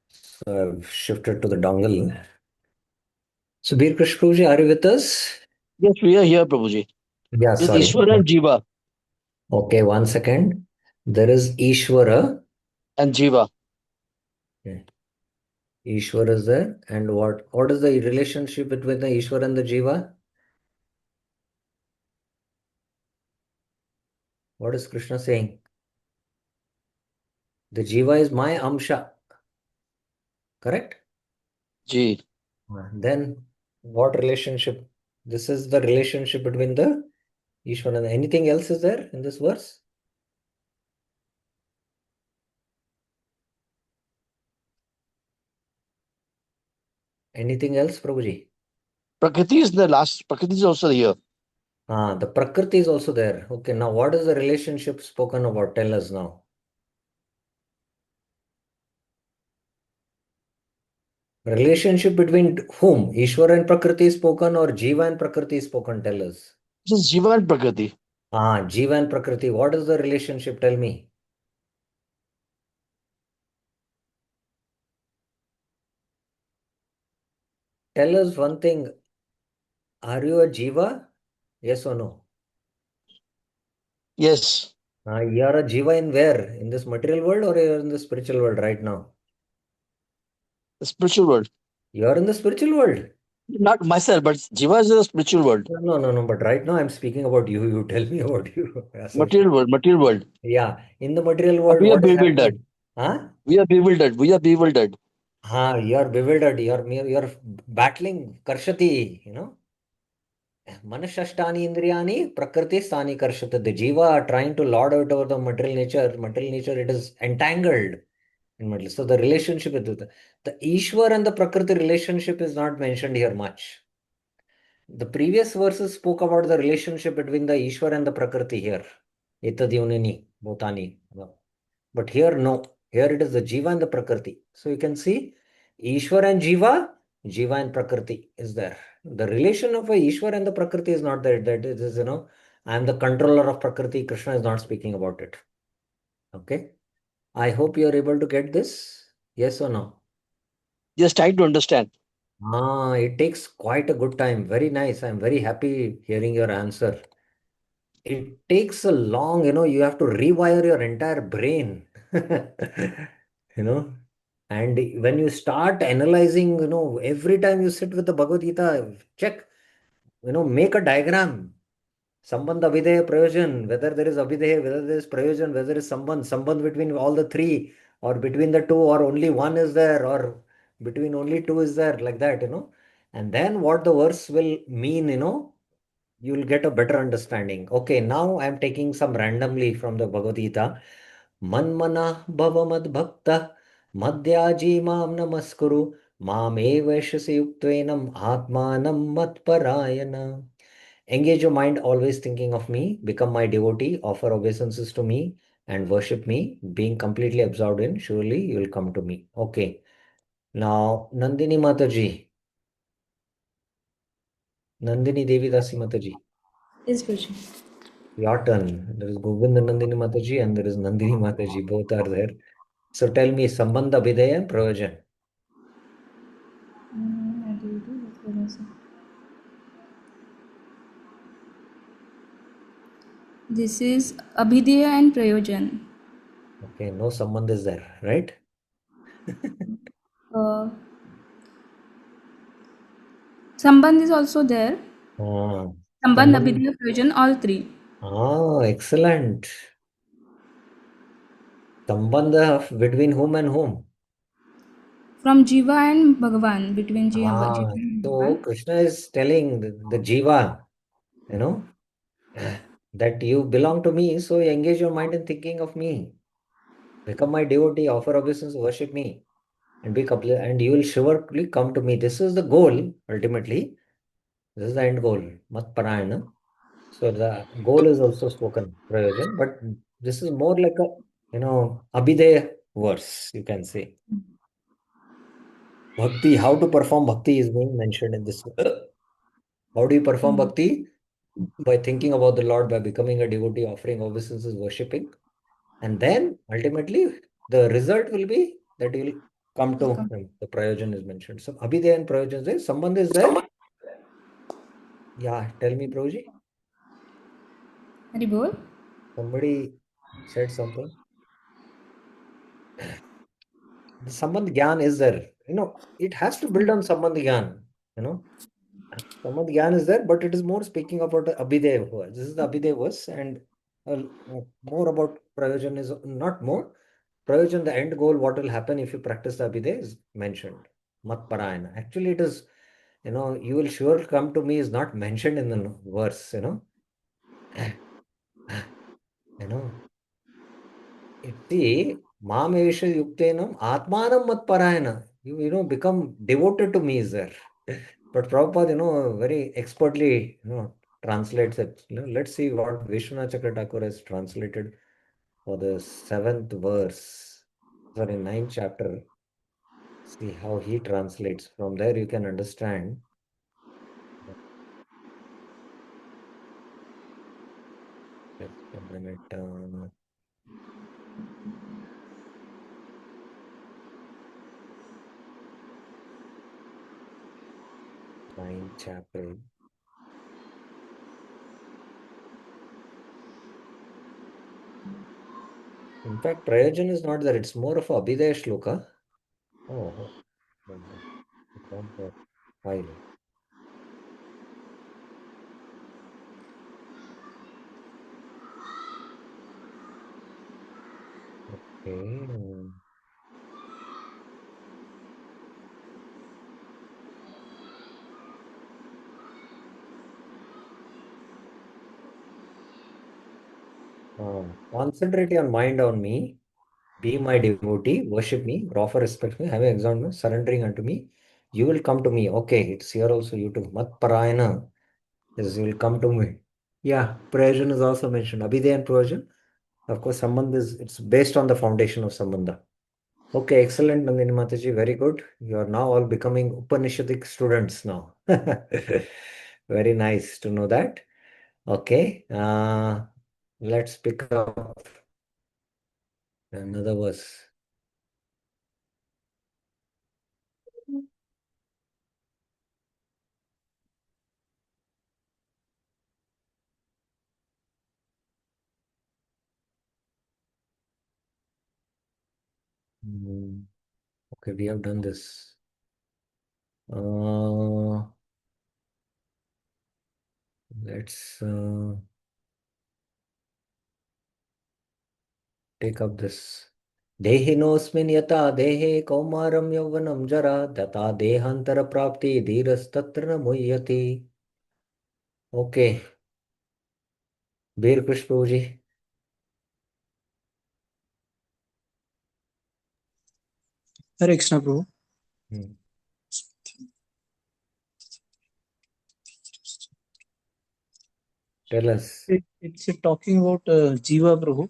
So I've shifted to the dongle. So Bir Krishnaji, are you with us? Yes, we are here, Prabhuji. Yeah, There's sorry. Ishvara and Jiva. Okay, 1 second. There is Ishvara. And Jiva. Okay. Ishvara is there. And what is the relationship between the Ishvara and the Jiva? What is Krishna saying? The Jiva is my Amsha. Correct? Ji. Then what relationship? This is the relationship between the Ishvara and anything else is there in this verse? Anything else, Prabhuji? Prakriti is the last. Prakriti is also here. The Prakriti is also there. Okay, now what is the relationship spoken about? Tell us now. Relationship between whom? Ishvara and Prakriti is spoken or Jiva and Prakriti is spoken? Tell us. This is Jiva and Prakriti. Jiva and Prakriti. What is the relationship? Tell me. Tell us one thing. Are you a Jiva? Yes or no? Yes. You are a Jiva in where? In this material world or you are in the spiritual world right now? The spiritual world. You are in the spiritual world. Not myself, but Jiva is the spiritual world. No. But right now I'm speaking about you. You tell me about you. Material world. Material world. Yeah. In the material world, We are what is bewildered. happening? Huh? We are bewildered. We are bewildered. You are bewildered. You're battling Karshati. Manashashtani Indriyani Prakriti Sthani Karshata. The Jiva are trying to lord out over the material nature. Material nature, it is entangled in material. So the relationship with the Ishwar and the Prakriti relationship is not mentioned here much. The previous verses spoke about the relationship between the Ishwar and the Prakriti here. Etadyunini, Bhutani. But here, no. Here it is the Jiva and the Prakriti. So you can see Ishwar and Jiva, Jiva and Prakriti is there. The relation of a Ishwar and the Prakriti is not there. That is, I am the controller of Prakriti. Krishna is not speaking about it. Okay. I hope you are able to get this. Yes or no? Just trying to understand. It takes quite a good time. Very nice. I'm very happy hearing your answer. It takes a long, you have to rewire your entire brain. you know, and when you start analyzing, every time you sit with the Bhagavad Gita, check, make a diagram. Sambandha, Abhideya, Prayojan, whether there is Abhideya, whether there is Prayojan, whether there is Sambandh between all the three, or between the two, or only one is there, or between only two is there, like that. And then what the verse will mean, you will get a better understanding. Okay, now I'm taking some randomly from the Bhagavad Gita. Manmana bhavamad bhakta madhyaji mam namaskuru mam evashasi yuktvenam atmanam matparayana. Engage your mind always thinking of me, become my devotee, offer obeisances to me and worship me, being completely absorbed in, surely you will come to me. Okay. Now, Nandini Mataji. Nandini Devi Dasi Mataji. Yes, Guruji. Your turn. There is Govind Nandini Mataji and there is Nandini Mataji. Both are there. So tell me, Sambandha, Abhidaya, and Prayojan. I will do that for myself. This is Abhideya and Prayojan. Okay, no Sambandha is there, right? Uh, Sambandh is also there. Ah, Sambandh, Sambandha. Abhideya, Prayojan, all three. Excellent. Sambandha between whom and whom? From Jiva and Bhagavan, between Jiva and So Bhagavan. Krishna is telling the Jiva, you know, that you belong to me, so you engage your mind in thinking of me. Become my devotee, offer obeisance, worship me, and be complete, and you will surely come to me. This is the goal, ultimately. This is the end goal, Mat Parayana. So the goal is also spoken, Prayojan, but this is more like a, Abhideya verse, you can say. Bhakti, how to perform bhakti is being mentioned in this. How do you perform bhakti? by thinking about the Lord, by becoming a devotee, offering obeisances, worshipping. And then ultimately the result will be that you will come to him. The prayojan is mentioned. So Abhidheya and prayojan is Sambandha is there. Yeah, tell me, Prabhuji. Hari bol. Somebody said something. The Sambandh Gyan is there. It has to build on Sambandh Gyan. Sambandh Gyan is there, but it is more speaking about the Abhidheya verse. This is the Abhidheya verse, and more about prayojan is not more. Prayojan, the end goal, what will happen if you practice the Abhidheya is mentioned. Mat Parayana. Actually, it is, you will sure come to me is not mentioned in the verse, you know. See, Mamesha Yuktenam Atmanam Mat Parayana. Become devoted to me is there. But Prabhupada, very expertly, translates it. Let's see what Vishwanath Chakra Thakur has translated for the 7th verse. Sorry, 9th chapter. See how he translates. From there you can understand. Just a minute. 9th chapter. In fact, Prayojan is not there. It's more of a Abhidaya Shloka. Oh, from the file. Okay. Concentrate your mind on me. Be my devotee, worship me, offer respect to me, have exalted, surrendering unto me. You will come to me. Okay, it's here also you too. Mat Parayana is you will come to me. Yeah, Prayojan is also mentioned. Abhidheya and Prayojan. Of course, Sambandha it's based on the foundation of Sambandha. Okay, excellent, Nandini Mataji. Very good. You are now all becoming Upanishadic students now. Very nice to know that. Okay, let's pick up another verse. Okay, we have done this. Let's take up this. Dehinosmin yata dehe kaumaram yauvanam jara tata dehantara prapti dhirastatra na muhyati. Okay, Bir Krish Prabhuji. Hare Krishna, Prabhu. Tell us. It's talking about Jiva, Prabhu.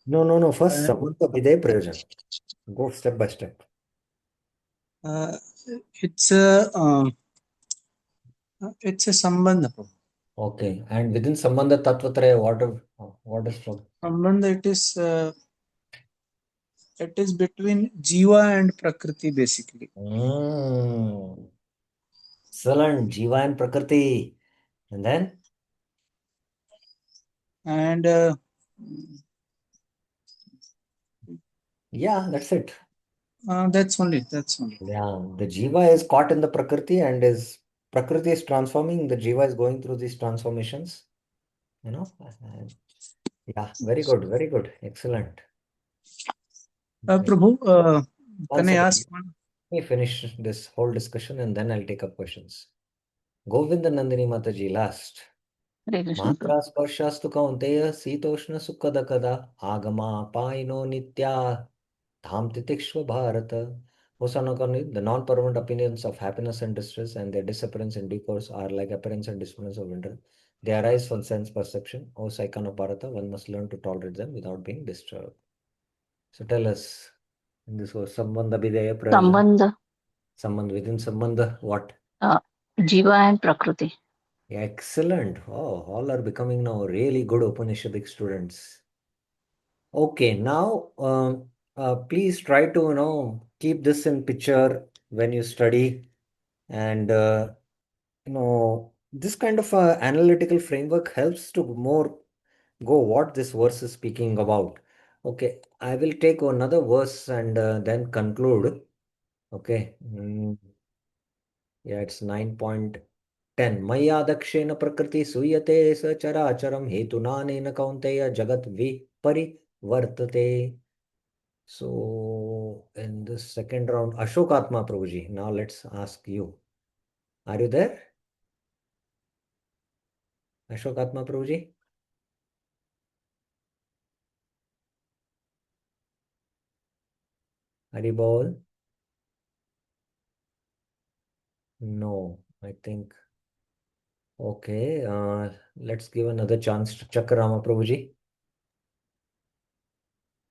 No. First, Sambandha Abhidheya Prayojan. Go step by step. It's a Sambandha, Prabhu. Okay, and within Sambandha Tattvatraya, what is from? Sambandha, it is between Jiva and Prakriti, basically. Excellent, Jiva and Prakriti. And then? And Yeah, that's it. that's only. Yeah, the Jiva is caught in the Prakriti and Prakriti is transforming, the Jiva is going through these transformations. And yeah, very good, excellent. Prabhu, One can I second. ask one? Let me finish this whole discussion and then I'll take up questions. Govinda Nandini Mataji last. Hare Krishna, Prabhu. Matra Sparshastu Kaunteya Sitoshna Sukkada Kada Agama Paino Nitya Dham Titikshva Bharata. The non-permanent opinions of happiness and distress and their disappearance in due course are like appearance and disappearance of winter. They arise from sense perception. O Saikan of Bharata, one must learn to tolerate them without being disturbed. So tell us, in this was Sambandha Bidaya Prayojan. Sambandha, Sambandha within Sambandha, what? Jiva and Prakriti. Excellent. Oh, all are becoming now really good Upanishadic students. Okay, now please try to keep this in picture when you study, and this kind of analytical framework helps to more go what this verse is speaking about. Okay, I will take another verse and then conclude. Okay. Yeah, it's 9.10. Maya dakshena prakriti suyate sachara acharam hetunanena kaunteya jagat viparivartate. So, in the second round, Ashokatma Prabhuji, now let's ask you. Are you there? Ashokatma Prabhuji? Haribol? No, I think. Okay, let's give another chance to Chakrama Prabhuji.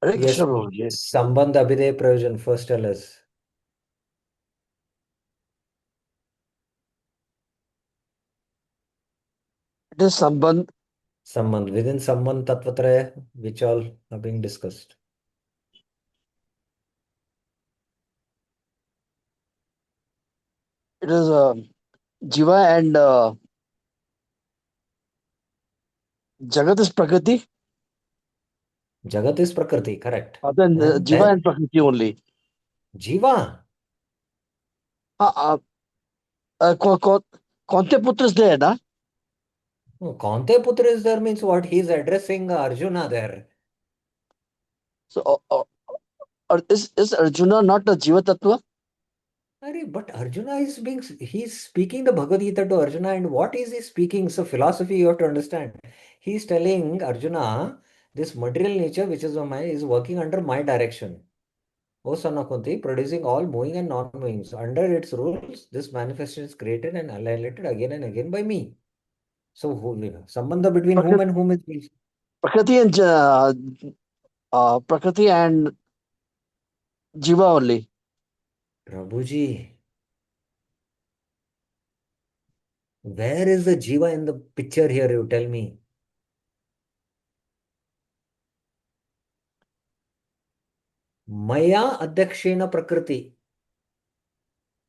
Hare Yes, Krishna Prabhuji. Sambandh Abhiday Prayojan, first tell us. It is Sambandh. Sambandh, within Sambandh Tattvatraya, which all are being discussed. It is Jiva and Jagat is Prakriti. Jagat is Prakriti, correct. Then And Jiva and then Prakriti only. Jiva. Uh, कौन से पुत्र is there, na? Oh, Kaunte Putra is there means what? He's addressing Arjuna there. So, or is Arjuna not a Jiva Tattva? But Arjuna he's speaking the Bhagavad Gita to Arjuna, and what is he speaking? So philosophy you have to understand. He's telling Arjuna, this material nature which is of mine is working under my direction. O son of Kunti, producing all moving and non-moving. So under its rules, this manifestation is created and annihilated again and again by me. So Sambandha between whom and whom is Prakriti and Prakriti and Jiva only. Prabhuji, where is the Jiva in the picture here? You tell me. Maya Adhyakshena Prakriti.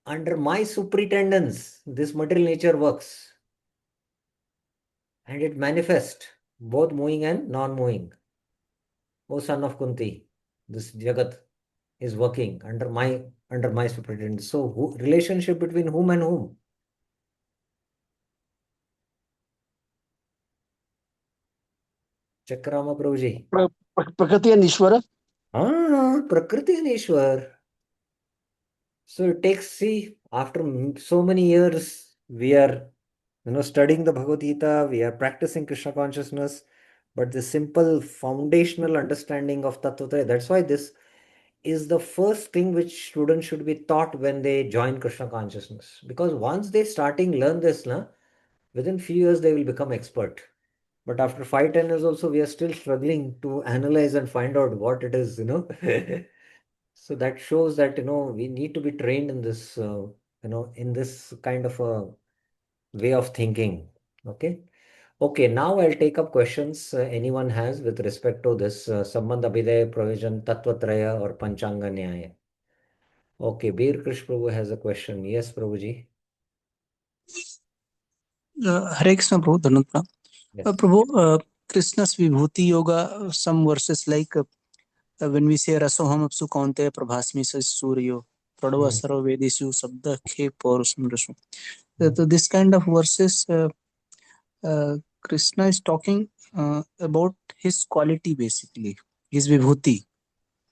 Under my superintendence, this material nature works. And it manifests both moving and non-moving. O son of Kunti, this Jagat is working under my superintendence. So relationship between whom and whom? Chakrama Prabhuji. Prakriti and Ishvara. Prakriti and Ishwar. So it takes, see, after so many years, we are, studying the Bhagavad Gita, we are practicing Krishna consciousness, but the simple foundational understanding of Tattva, that's why this is the first thing which students should be taught when they join Krishna consciousness. Because once they learn this, within few years they will become expert. But after 5-10 years also, we are still struggling to analyze and find out what it is. So that shows that, we need to be trained in this, in this kind of a way of thinking. Okay. Okay, now I'll take up questions anyone has with respect to this Sambandh Abhidaya Provision Tattvatraya or Panchanga Nyaya. Okay, Bir Krish Prabhu has a question. Yes, Prabhuji. Hare Krishna, Prabhu, Dhanutna. Yes. Prabhu, Krishna's Vibhuti Yoga, some verses like when we say Rasoham Apsu Kaunte Prabhasmi Sa Suryo, Pradava Sarva Vedesu Sabda Khe Paurusam Rasu. So this kind of verses, Krishna is talking about his quality basically, his Vibhuti.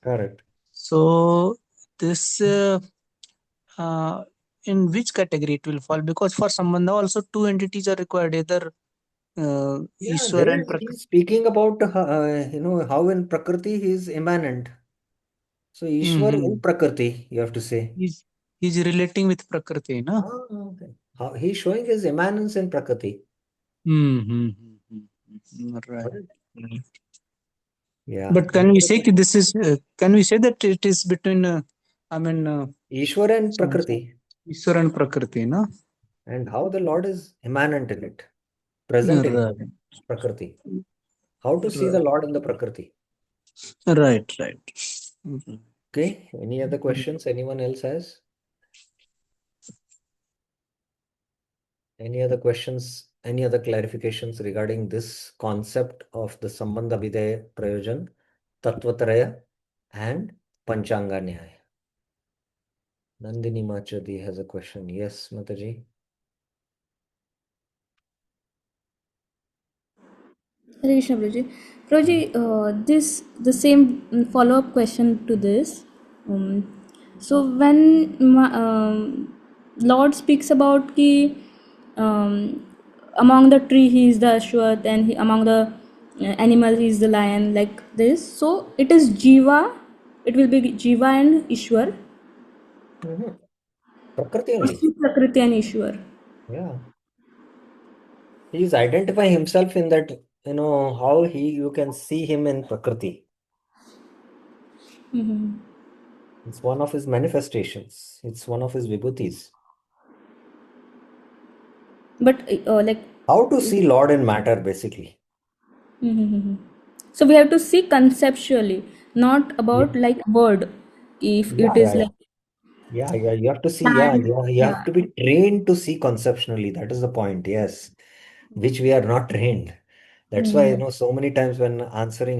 Correct. So this in which category it will fall? Because for Sambandha also two entities are required, either Yeah, Ishwar and he's speaking about, how in Prakriti he is immanent. So Ishwar in Prakriti, you have to say. He's relating with Prakriti, na? Okay. He's showing his immanence in Prakriti. Right. Yeah. But can we say this is? Can we say that it is between? Ishwar and Prakriti. Ishwar and Prakriti, na? and how the Lord is immanent in it, present in Right. Prakriti. How to see the Lord in the Prakriti. Right. Right. Mhm. Okay, any other questions anyone else has? Any other questions, any other clarifications regarding this concept of the Sambandha Vidya Prayojan, Tattvatraya, and Panchanga Nyaya? Nandini Machadi has a question. Yes, Mataji. Hare Krishna, Prabhuji. Prabhuji, this the same follow-up question to this. Um, so when Lord speaks about ki among the tree he is the Ashwath and among the animal he is the lion, like this. So it is Jiva. It will be Jiva and Ishwar. Prakriti Or only. Shiv, Prakriti and Ishwar. Yeah. He is identifying himself in that, how you can see him in Prakriti. Mhm. It's one of his manifestations. It's one of his vibhutis. But like. How to see Lord in matter, basically. Mhm. So we have to see conceptually, not Yeah, about like word. If yeah, it yeah, is yeah. like Yeah, yeah. You have to see, hand, you have yeah. to be trained to see conceptually. That is the point, yes. Which we are not trained. That's why, Mm. so many times when answering,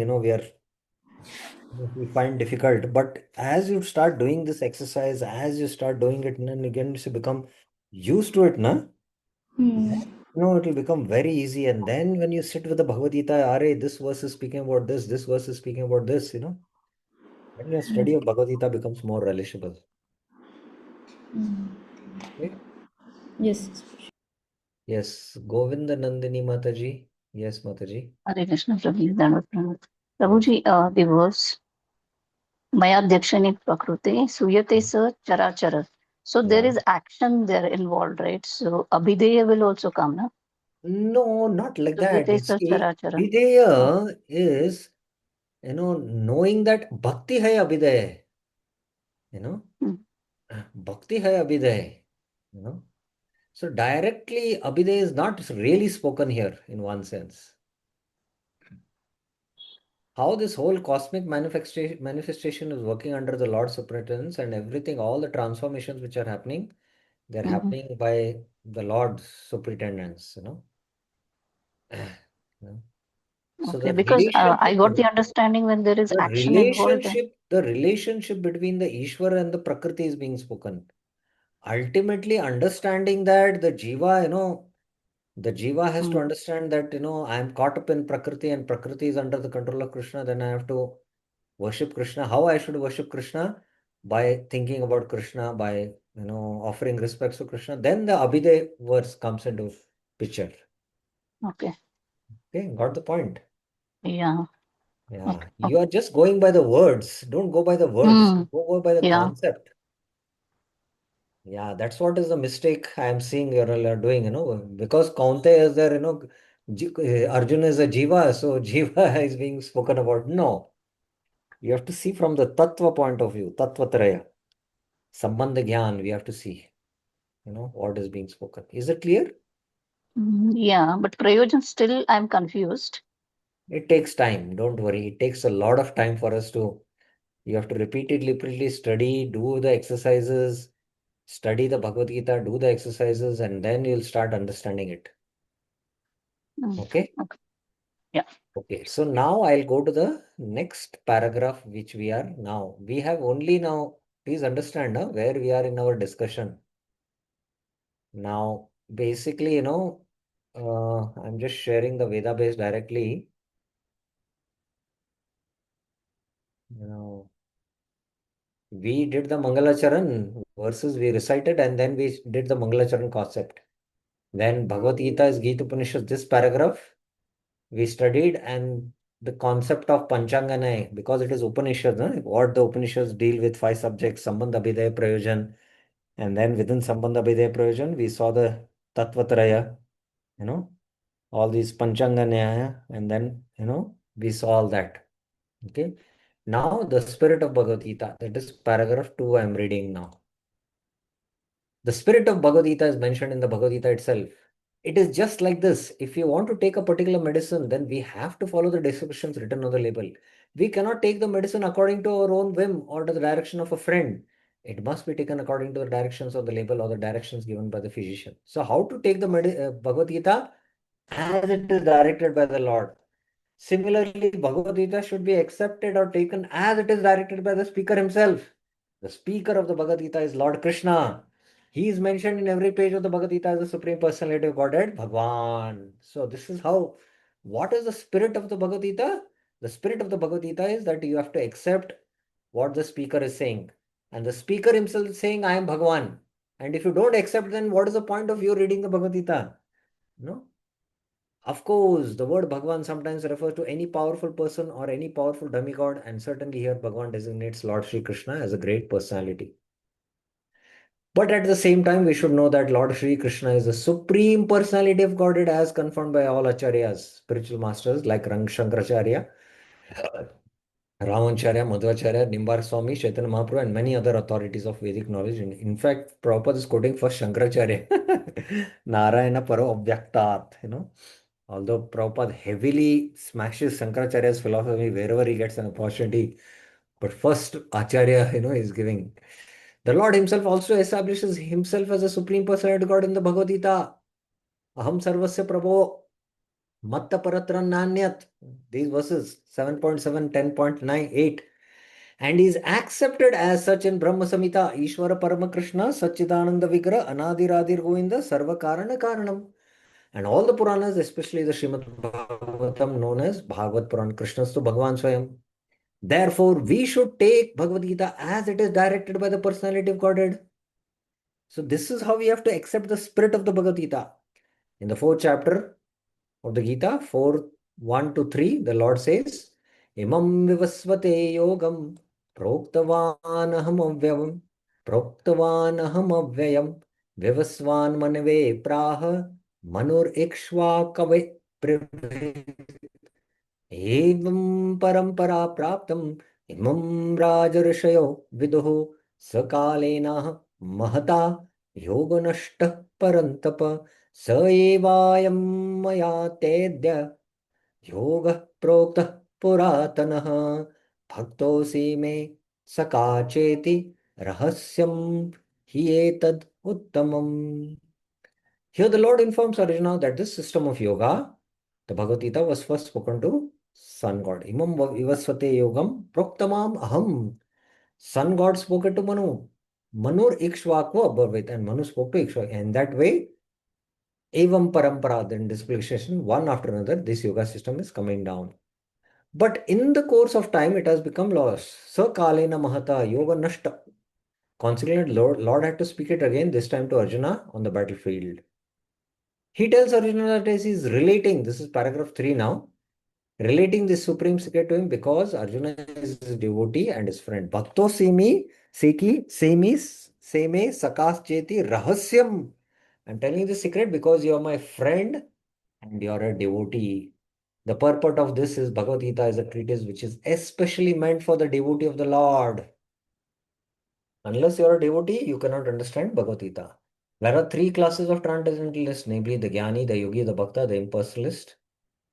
we find difficult. But as you start doing this exercise, as you start doing it, and again, you become used to it, na? Mm. It will become very easy. And then when you sit with the Bhagavad Gita, Are, this verse is speaking about this verse is speaking about this. Then your study of Bhagavad Gita becomes more relishable. Okay? Yes. Yes, Govinda Nandini Mataji. Yes, Mataji. Hare Krishna, Prabhuji, Dandavat Pranam. Yes. Prabhuji, the verse Maya Dyakshani Prakrute Suyate Sa Charachara. So there Yeah. is action there involved, right? So Abhideya will also come, na? No, not like that. Suyate You Sa see, Charachara. Oh, Abhidheya is, knowing that Bhakti hai Abhidheya. You know, hmm, Bhakti hai Abhidheya. You know. So directly, Abhidheya is not really spoken here in one sense. How this whole cosmic manifestation is working under the Lord's superintendence and everything, all the transformations which are happening, they're mhm. happening by the Lord's superintendence. Yeah. So Okay, because I got the understanding when there is action involved, then. the relationship between the Ishwar and the Prakriti is being spoken. Ultimately, understanding that the Jiva has to Hmm, understand that, I am caught up in Prakriti and Prakriti is under the control of Krishna, then I have to worship Krishna. How I should worship Krishna? By thinking about Krishna, by, offering respects to Krishna. Then the Abhiday verse comes into picture. okay. Okay, got the point. Yeah. Yeah, Okay. you are just going by the words. Don't go by the words. Hmm. Go by the Yeah. concept. Yeah, that's what is the mistake I am seeing you're all are doing, because Kaunte is there, Arjuna is a Jiva, so Jiva is being spoken about. No, you have to see from the Tattva point of view, Tattva Traya, Sambandha Gyan, we have to see, what is being spoken. Is it clear? Yeah, but Prayojan still I'm confused. It takes time, don't worry. It takes a lot of time for us to, you have to repeatedly study, do the exercises, study the Bhagavad Gita, do the exercises, and then you'll start understanding it. Mm, Okay? okay. Yeah. Okay, so now I'll go to the next paragraph, which we are now. We have only now, please understand where we are in our discussion. Now, basically, I'm just sharing the Veda base directly. Now, we did the Mangalacharan verses we recited, and then we did the Mangalacharan concept. Then Bhagavad Gita is Gita Upanishad, this paragraph we studied, and the concept of Panchanganay, because it is Upanishad, what the Upanishads deal with 5 subjects, Sambandha Abhidaya Prayojan, and then within Sambandha Abhidaya Prayojan, we saw the Tattvatraya, all these Panchanganaya, and then, we saw all that. Okay. Now, the spirit of Bhagavad Gita, that is paragraph 2, I am reading now. The spirit of Bhagavad Gita is mentioned in the Bhagavad Gita itself. It is just like this. If you want to take a particular medicine, then we have to follow the descriptions written on the label. We cannot take the medicine according to our own whim or to the direction of a friend. It must be taken according to the directions of the label or the directions given by the physician. So, how to take the Bhagavad Gita? As it is directed by the Lord. Similarly, Bhagavad Gita should be accepted or taken as it is directed by the speaker himself. The speaker of the Bhagavad Gita is Lord Krishna. He is mentioned in every page of the Bhagavad Gita as the Supreme Personality of Godhead, Bhagwan. So, this is how, what is the spirit of the Bhagavad Gita? The spirit of the Bhagavad Gita is that you have to accept what the speaker is saying. And the speaker himself is saying, I am Bhagwan. And if you don't accept, then what is the point of you reading the Bhagavad Gita? No? Of course, the word Bhagwan sometimes refers to any powerful person or any powerful demigod, and certainly here Bhagwan designates Lord Sri Krishna as a great personality. But at the same time, we should know that Lord Sri Krishna is the supreme personality of Godhead as confirmed by all acharyas, spiritual masters like Rang Shankaracharya, Ramacharya, Madhvacharya, Nimbar Swami, Chaitanya Mahaprabhu, and many other authorities of Vedic knowledge. In fact, Prabhupada is quoting first Shankaracharya, Narayana Paro Abhyaktat, Although Prabhupada heavily smashes Shankaracharya's philosophy wherever he gets an opportunity, but first Acharya, is giving. The Lord himself also establishes himself as a supreme personality God in the Bhagavad Gita. Aham sarvasya prabho matta paratran nanyat. These verses 7.7, 10.9, 8. And is accepted as such in Brahma Samhita, Ishvara Parama Krishna, Satchidananda Vigra, Anadiradir Govinda, Sarva Karana Karanam. And all the Puranas, especially the Srimad Bhagavatam, known as Bhagavad Puran, Krishna's to Bhagavan Swayam. Therefore, we should take Bhagavad Gita as it is directed by the personality of Godhead. So, this is how we have to accept the spirit of the Bhagavad Gita. In the fourth chapter of the Gita, 4 1 to 3, the Lord says, Imam vivasvate yogam proktavan avyam proktavan avyam vivasvan manave praha manur ikshva kave एवं परंपरा प्राप्तम इमं राजर्षयो विदुः सकालेन महता योगनष्टः परन्तप स एवायं मया तेद्य योगः प्रोक्तः पुरातनः भक्तोऽसि मे सका चेति रहस्यं हि एतद् उत्तमम्. Here the Lord informs Arjuna that this system of yoga, the Bhagavad Gita, was first spoken to Sun God. Imam vivasvate yogam proktamam aham. Sun God spoke it to Manu. Manur ikshvaku abhavit, and Manu spoke to Ikshvaku. And that way, evam parampara, then dispensation, one after another, this yoga system is coming down. But in the course of time, it has become lost. Sa kalena mahata yoga nashta. Consequently, Lord had to speak it again, this time to Arjuna on the battlefield. He tells Arjuna that he is relating, this is paragraph 3 now, relating this supreme secret to him because Arjuna is his devotee and his friend. Bhakto seme sakas cheti rahasyam. I'm telling you the secret because you are my friend and you are a devotee. The purport of this is Bhagavad Gita is a treatise which is especially meant for the devotee of the Lord. Unless you are a devotee, you cannot understand Bhagavad Gita. There are three classes of transcendentalists, namely the Jnani, the Yogi, the Bhakta, the impersonalist,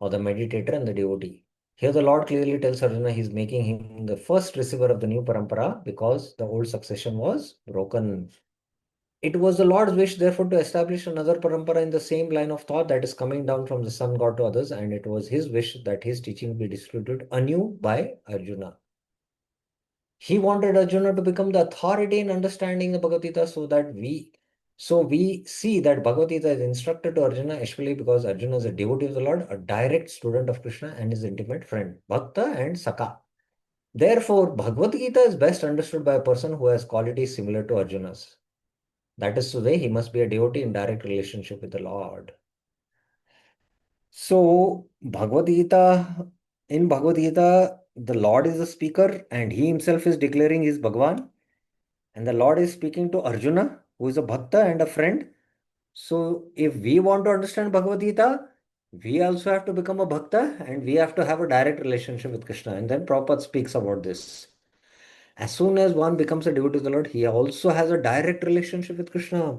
or the meditator and the devotee. Here the Lord clearly tells Arjuna he is making him the first receiver of the new parampara because the old succession was broken. It was the Lord's wish, therefore, to establish another parampara in the same line of thought that is coming down from the sun god to others, and it was his wish that his teaching be distributed anew by Arjuna. He wanted Arjuna to become the authority in understanding the Bhagavad Gita so we see that Bhagavad Gita is instructed to Arjuna, especially because Arjuna is a devotee of the Lord, a direct student of Krishna and his intimate friend, Bhakta and Saka. Therefore, Bhagavad Gita is best understood by a person who has qualities similar to Arjuna's. That is to say, he must be a devotee in direct relationship with the Lord. So, in Bhagavad Gita, the Lord is the speaker and he himself is declaring his Bhagavan. And the Lord is speaking to Arjuna, who is a Bhakta and a friend. So, if we want to understand Bhagavad Gita, we also have to become a Bhakta and we have to have a direct relationship with Krishna. And then Prabhupada speaks about this. As soon as one becomes a devotee of the Lord, he also has a direct relationship with Krishna.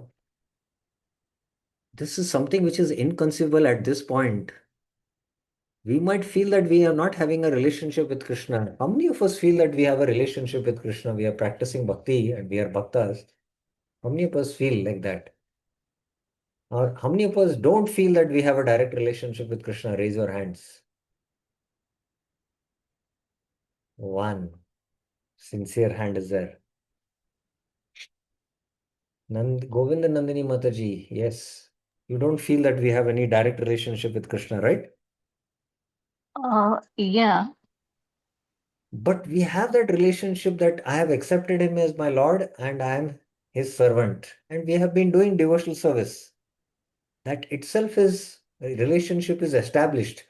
This is something which is inconceivable at this point. We might feel that we are not having a relationship with Krishna. How many of us feel that we have a relationship with Krishna? We are practicing bhakti and we are bhaktas. How many of us feel like that? Or how many of us don't feel that we have a direct relationship with Krishna? Raise your hands. One sincere hand is there. Govinda Nandini Mataji, yes. You don't feel that we have any direct relationship with Krishna, right? Yeah. But we have that relationship that I have accepted him as my Lord and I am his servant. And we have been doing devotional service. That itself is, a relationship is established.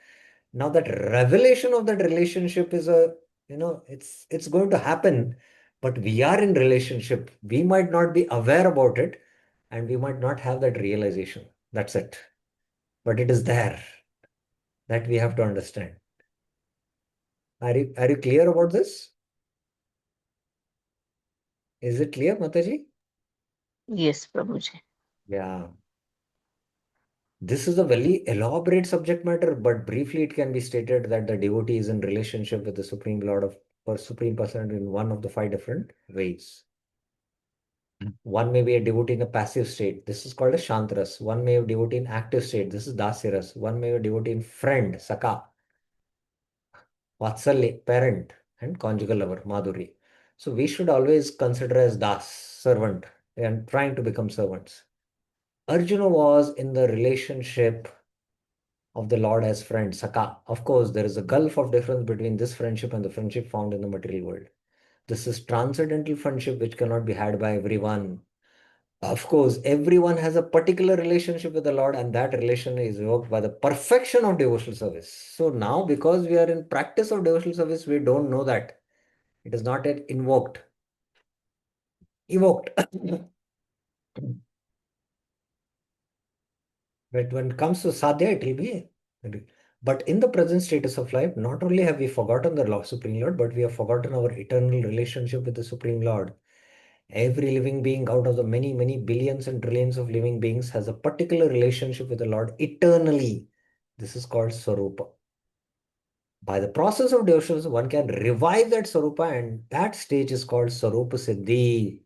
Now that revelation of that relationship is it's going to happen, but we are in relationship. We might not be aware about it and we might not have that realization. That's it. But it is there that we have to understand. Are you clear about this? Is it clear, Mataji? Yes, Prabhuji. Yeah. This is a very elaborate subject matter, but briefly it can be stated that the devotee is in relationship with the Supreme Lord of or Supreme Person in one of the five different ways. One may be a devotee in a passive state. This is called a Shantras. One may be a devotee in active state. This is Dasiras. One may be a devotee in friend, Saka, Vatsalya, parent, and conjugal lover, Madhuri. So we should always consider as Das, servant, and trying to become servants. Arjuna was in the relationship of the Lord as friend, Saka. Of course, there is a gulf of difference between this friendship and the friendship found in the material world. This is transcendental friendship which cannot be had by everyone. Of course, everyone has a particular relationship with the Lord, and that relation is evoked by the perfection of devotional service. So now, because we are in practice of devotional service, we don't know that. It is not yet invoked. Evoked. But when it comes to sadhya, it will be. But in the present status of life, not only have we forgotten the Lord, Supreme Lord, but we have forgotten our eternal relationship with the Supreme Lord. Every living being out of the many, many billions and trillions of living beings has a particular relationship with the Lord eternally. This is called Swarupa. By the process of devotion, one can revive that Swarupa, and that stage is called Swarupa Siddhi,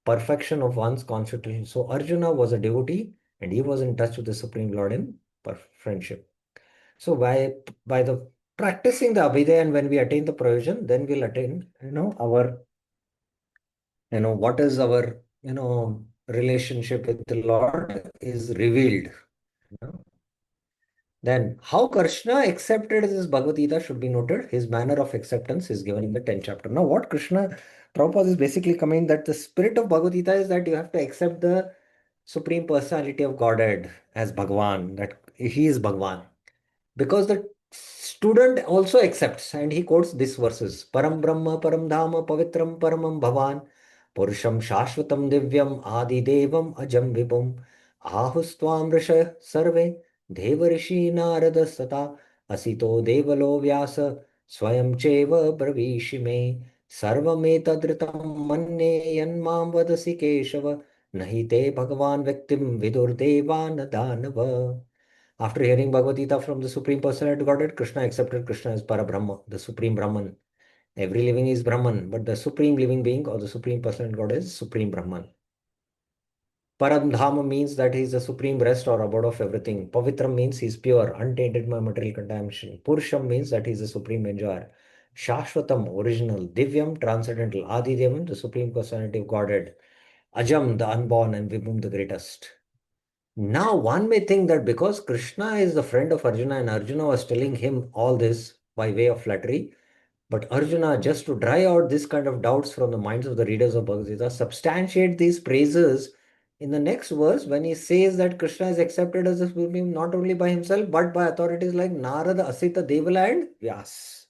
perfection of one's constitution. So Arjuna was a devotee and he was in touch with the Supreme Lord in friendship. So by the practicing the Abhidaya and when we attain the provision, then we'll attain, our, what is our, relationship with the Lord is revealed. You know. Then how Krishna accepted this Bhagavad Gita should be noted. His manner of acceptance is given in the 10th chapter. Now what Prabhupada is basically coming that the spirit of Bhagavad Gita is that you have to accept the Supreme Personality of Godhead as Bhagwan, that he is Bhagwan. Because the student also accepts and he quotes these verses Param Brahma, Param Dhama, Pavitram, Paramam Bhavan, Purusham Shashvatam Divyam, Adi Devam, Ajam Vibhum, Ahustvam Risha Sarve, Devarishi Narada Sata, Asito Devalo Vyasa, Swayam Cheva Bravishi Me, Sarvametadritam Manne Yanmam Vadasi Keshava, Nahite Bhagavan Viktim Vidur Devan Danava. After hearing Bhagavad Gita from the Supreme Personality of Godhead, Krishna accepted Krishna as Parabrahma, the Supreme Brahman. Every living is Brahman, but the Supreme Living Being or the Supreme Personality of God is Supreme Brahman. Paramdhama means that he is the supreme rest or abode of everything. Pavitram means he is pure, untainted by material contamination. Purusham means that he is the supreme enjoyer. Shashvatam, original. Divyam, transcendental. Adidevam, the supreme personality of Godhead. Ajam, the unborn, and Vibhum, the greatest. Now, one may think that because Krishna is the friend of Arjuna and Arjuna was telling him all this by way of flattery, but Arjuna, just to dry out this kind of doubts from the minds of the readers of Bhagavad Gita, substantiate these praises in the next verse when he says that Krishna is accepted as a supreme not only by himself but by authorities like Narada, Asita, Devala, and Vyas.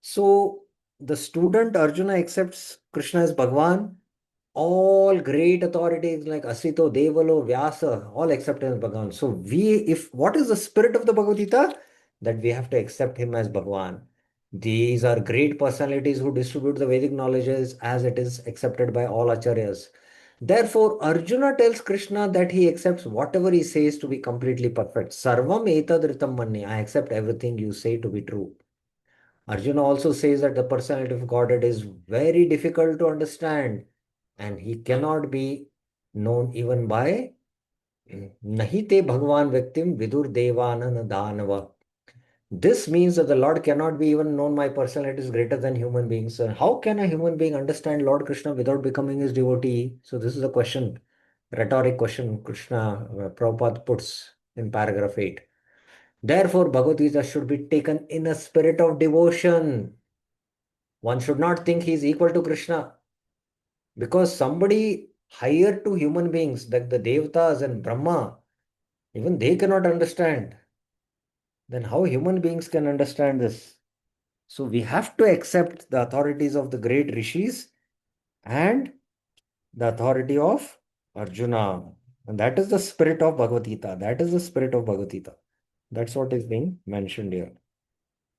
So, the student Arjuna accepts Krishna as Bhagwan. All great authorities like Asito, Devalo, Vyasa, all accept him as Bhagavan. So what is the spirit of the Bhagavad Gita? That we have to accept him as Bhagavan. These are great personalities who distribute the Vedic knowledges as it is accepted by all acharyas. Therefore, Arjuna tells Krishna that he accepts whatever he says to be completely perfect. Sarvam etadritam manni. I accept everything you say to be true. Arjuna also says that the personality of Godhead is very difficult to understand and he cannot be known even by Nahi te Bhagwan Vyaktim Vidur Devanana Danava. This means that the Lord cannot be even known. My personality is greater than human beings. So how can a human being understand Lord Krishna without becoming his devotee? So this is a question, rhetoric question Krishna Prabhupada puts in paragraph 8. Therefore, Bhagavad Gita should be taken in a spirit of devotion. One should not think he is equal to Krishna because somebody higher to human beings like the Devatas and Brahma, even they cannot understand. Then how human beings can understand this? So we have to accept the authorities of the great rishis and the authority of Arjuna. And that is the spirit of Bhagavad Gita. That is the spirit of Bhagavad Gita. That's what is being mentioned here.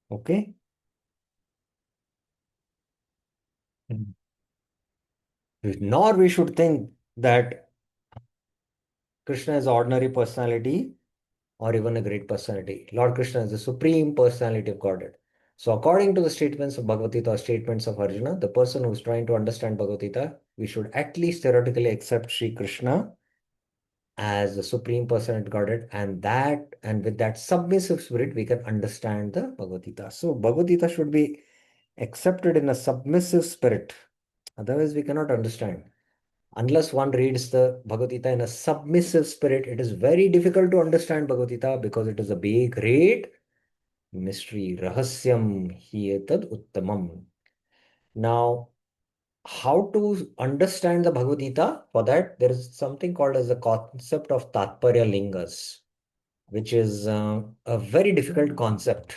Okay? Mhm. Nor we should think that Krishna is ordinary personality or even a great personality. Lord Krishna is the supreme personality of Godhead. So, according to the statements of Bhagavad Gita or statements of Arjuna, the person who is trying to understand Bhagavad Gita, we should at least theoretically accept Sri Krishna as the supreme personality of Godhead, and with that submissive spirit, we can understand the Bhagavad Gita. So, Bhagavad Gita should be accepted in a submissive spirit. Otherwise, we cannot understand. Unless one reads the Bhagavad Gita in a submissive spirit, it is very difficult to understand Bhagavad Gita because it is a big, great mystery. Rahasyam hietad uttamam. Now, how to understand the Bhagavad Gita? For that, there is something called as the concept of Tatparya Lingas, which is a very difficult concept.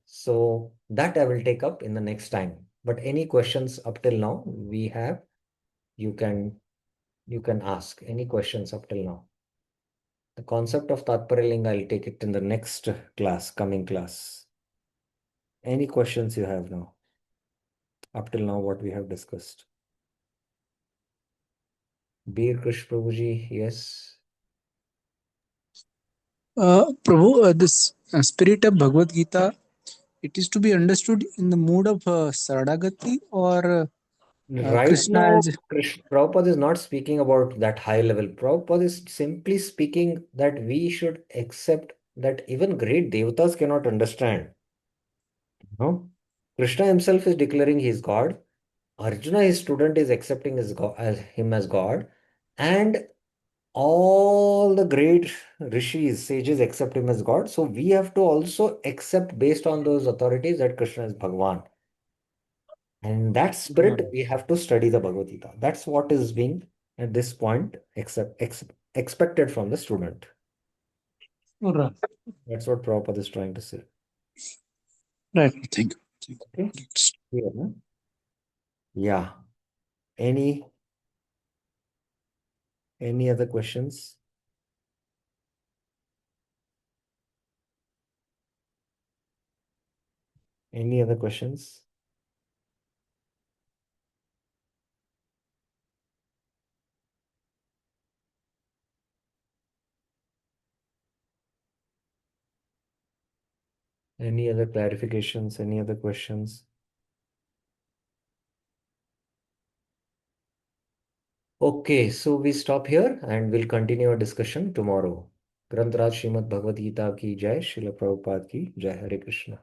So that I will take up in the next time. But any questions up till now we have, you can ask any questions up till now. The concept of Tatparya Linga, I'll take it in the next class, coming class. Any questions you have now? Up till now, what we have discussed. Bir Krish Prabhuji, yes. Prabhu, this spirit of Bhagavad Gita, it is to be understood in the mood of Saradagati or Right Krishna now, as. Prabhupada is not speaking about that high level. Prabhupada is simply speaking that we should accept that even great devatas cannot understand. No? Krishna himself is declaring he is God. Arjuna, his student, is accepting his God, as him as God. And all the great rishis, sages accept him as God. So we have to also accept based on those authorities that Krishna is Bhagwan. And in that spirit, we have to study the Bhagavad Gita. That's what is being at this point expected from the student. Right. That's what Prabhupada is trying to say. Right. Thank you. Okay. Clear, no? Yeah. Any other questions? Any other questions? Any other clarifications? Any other questions? Okay, so we stop here and we'll continue our discussion tomorrow. Granth Raj Srimad Bhagavad Gita ki jai, Srila Prabhupada ki jai, Hare Krishna.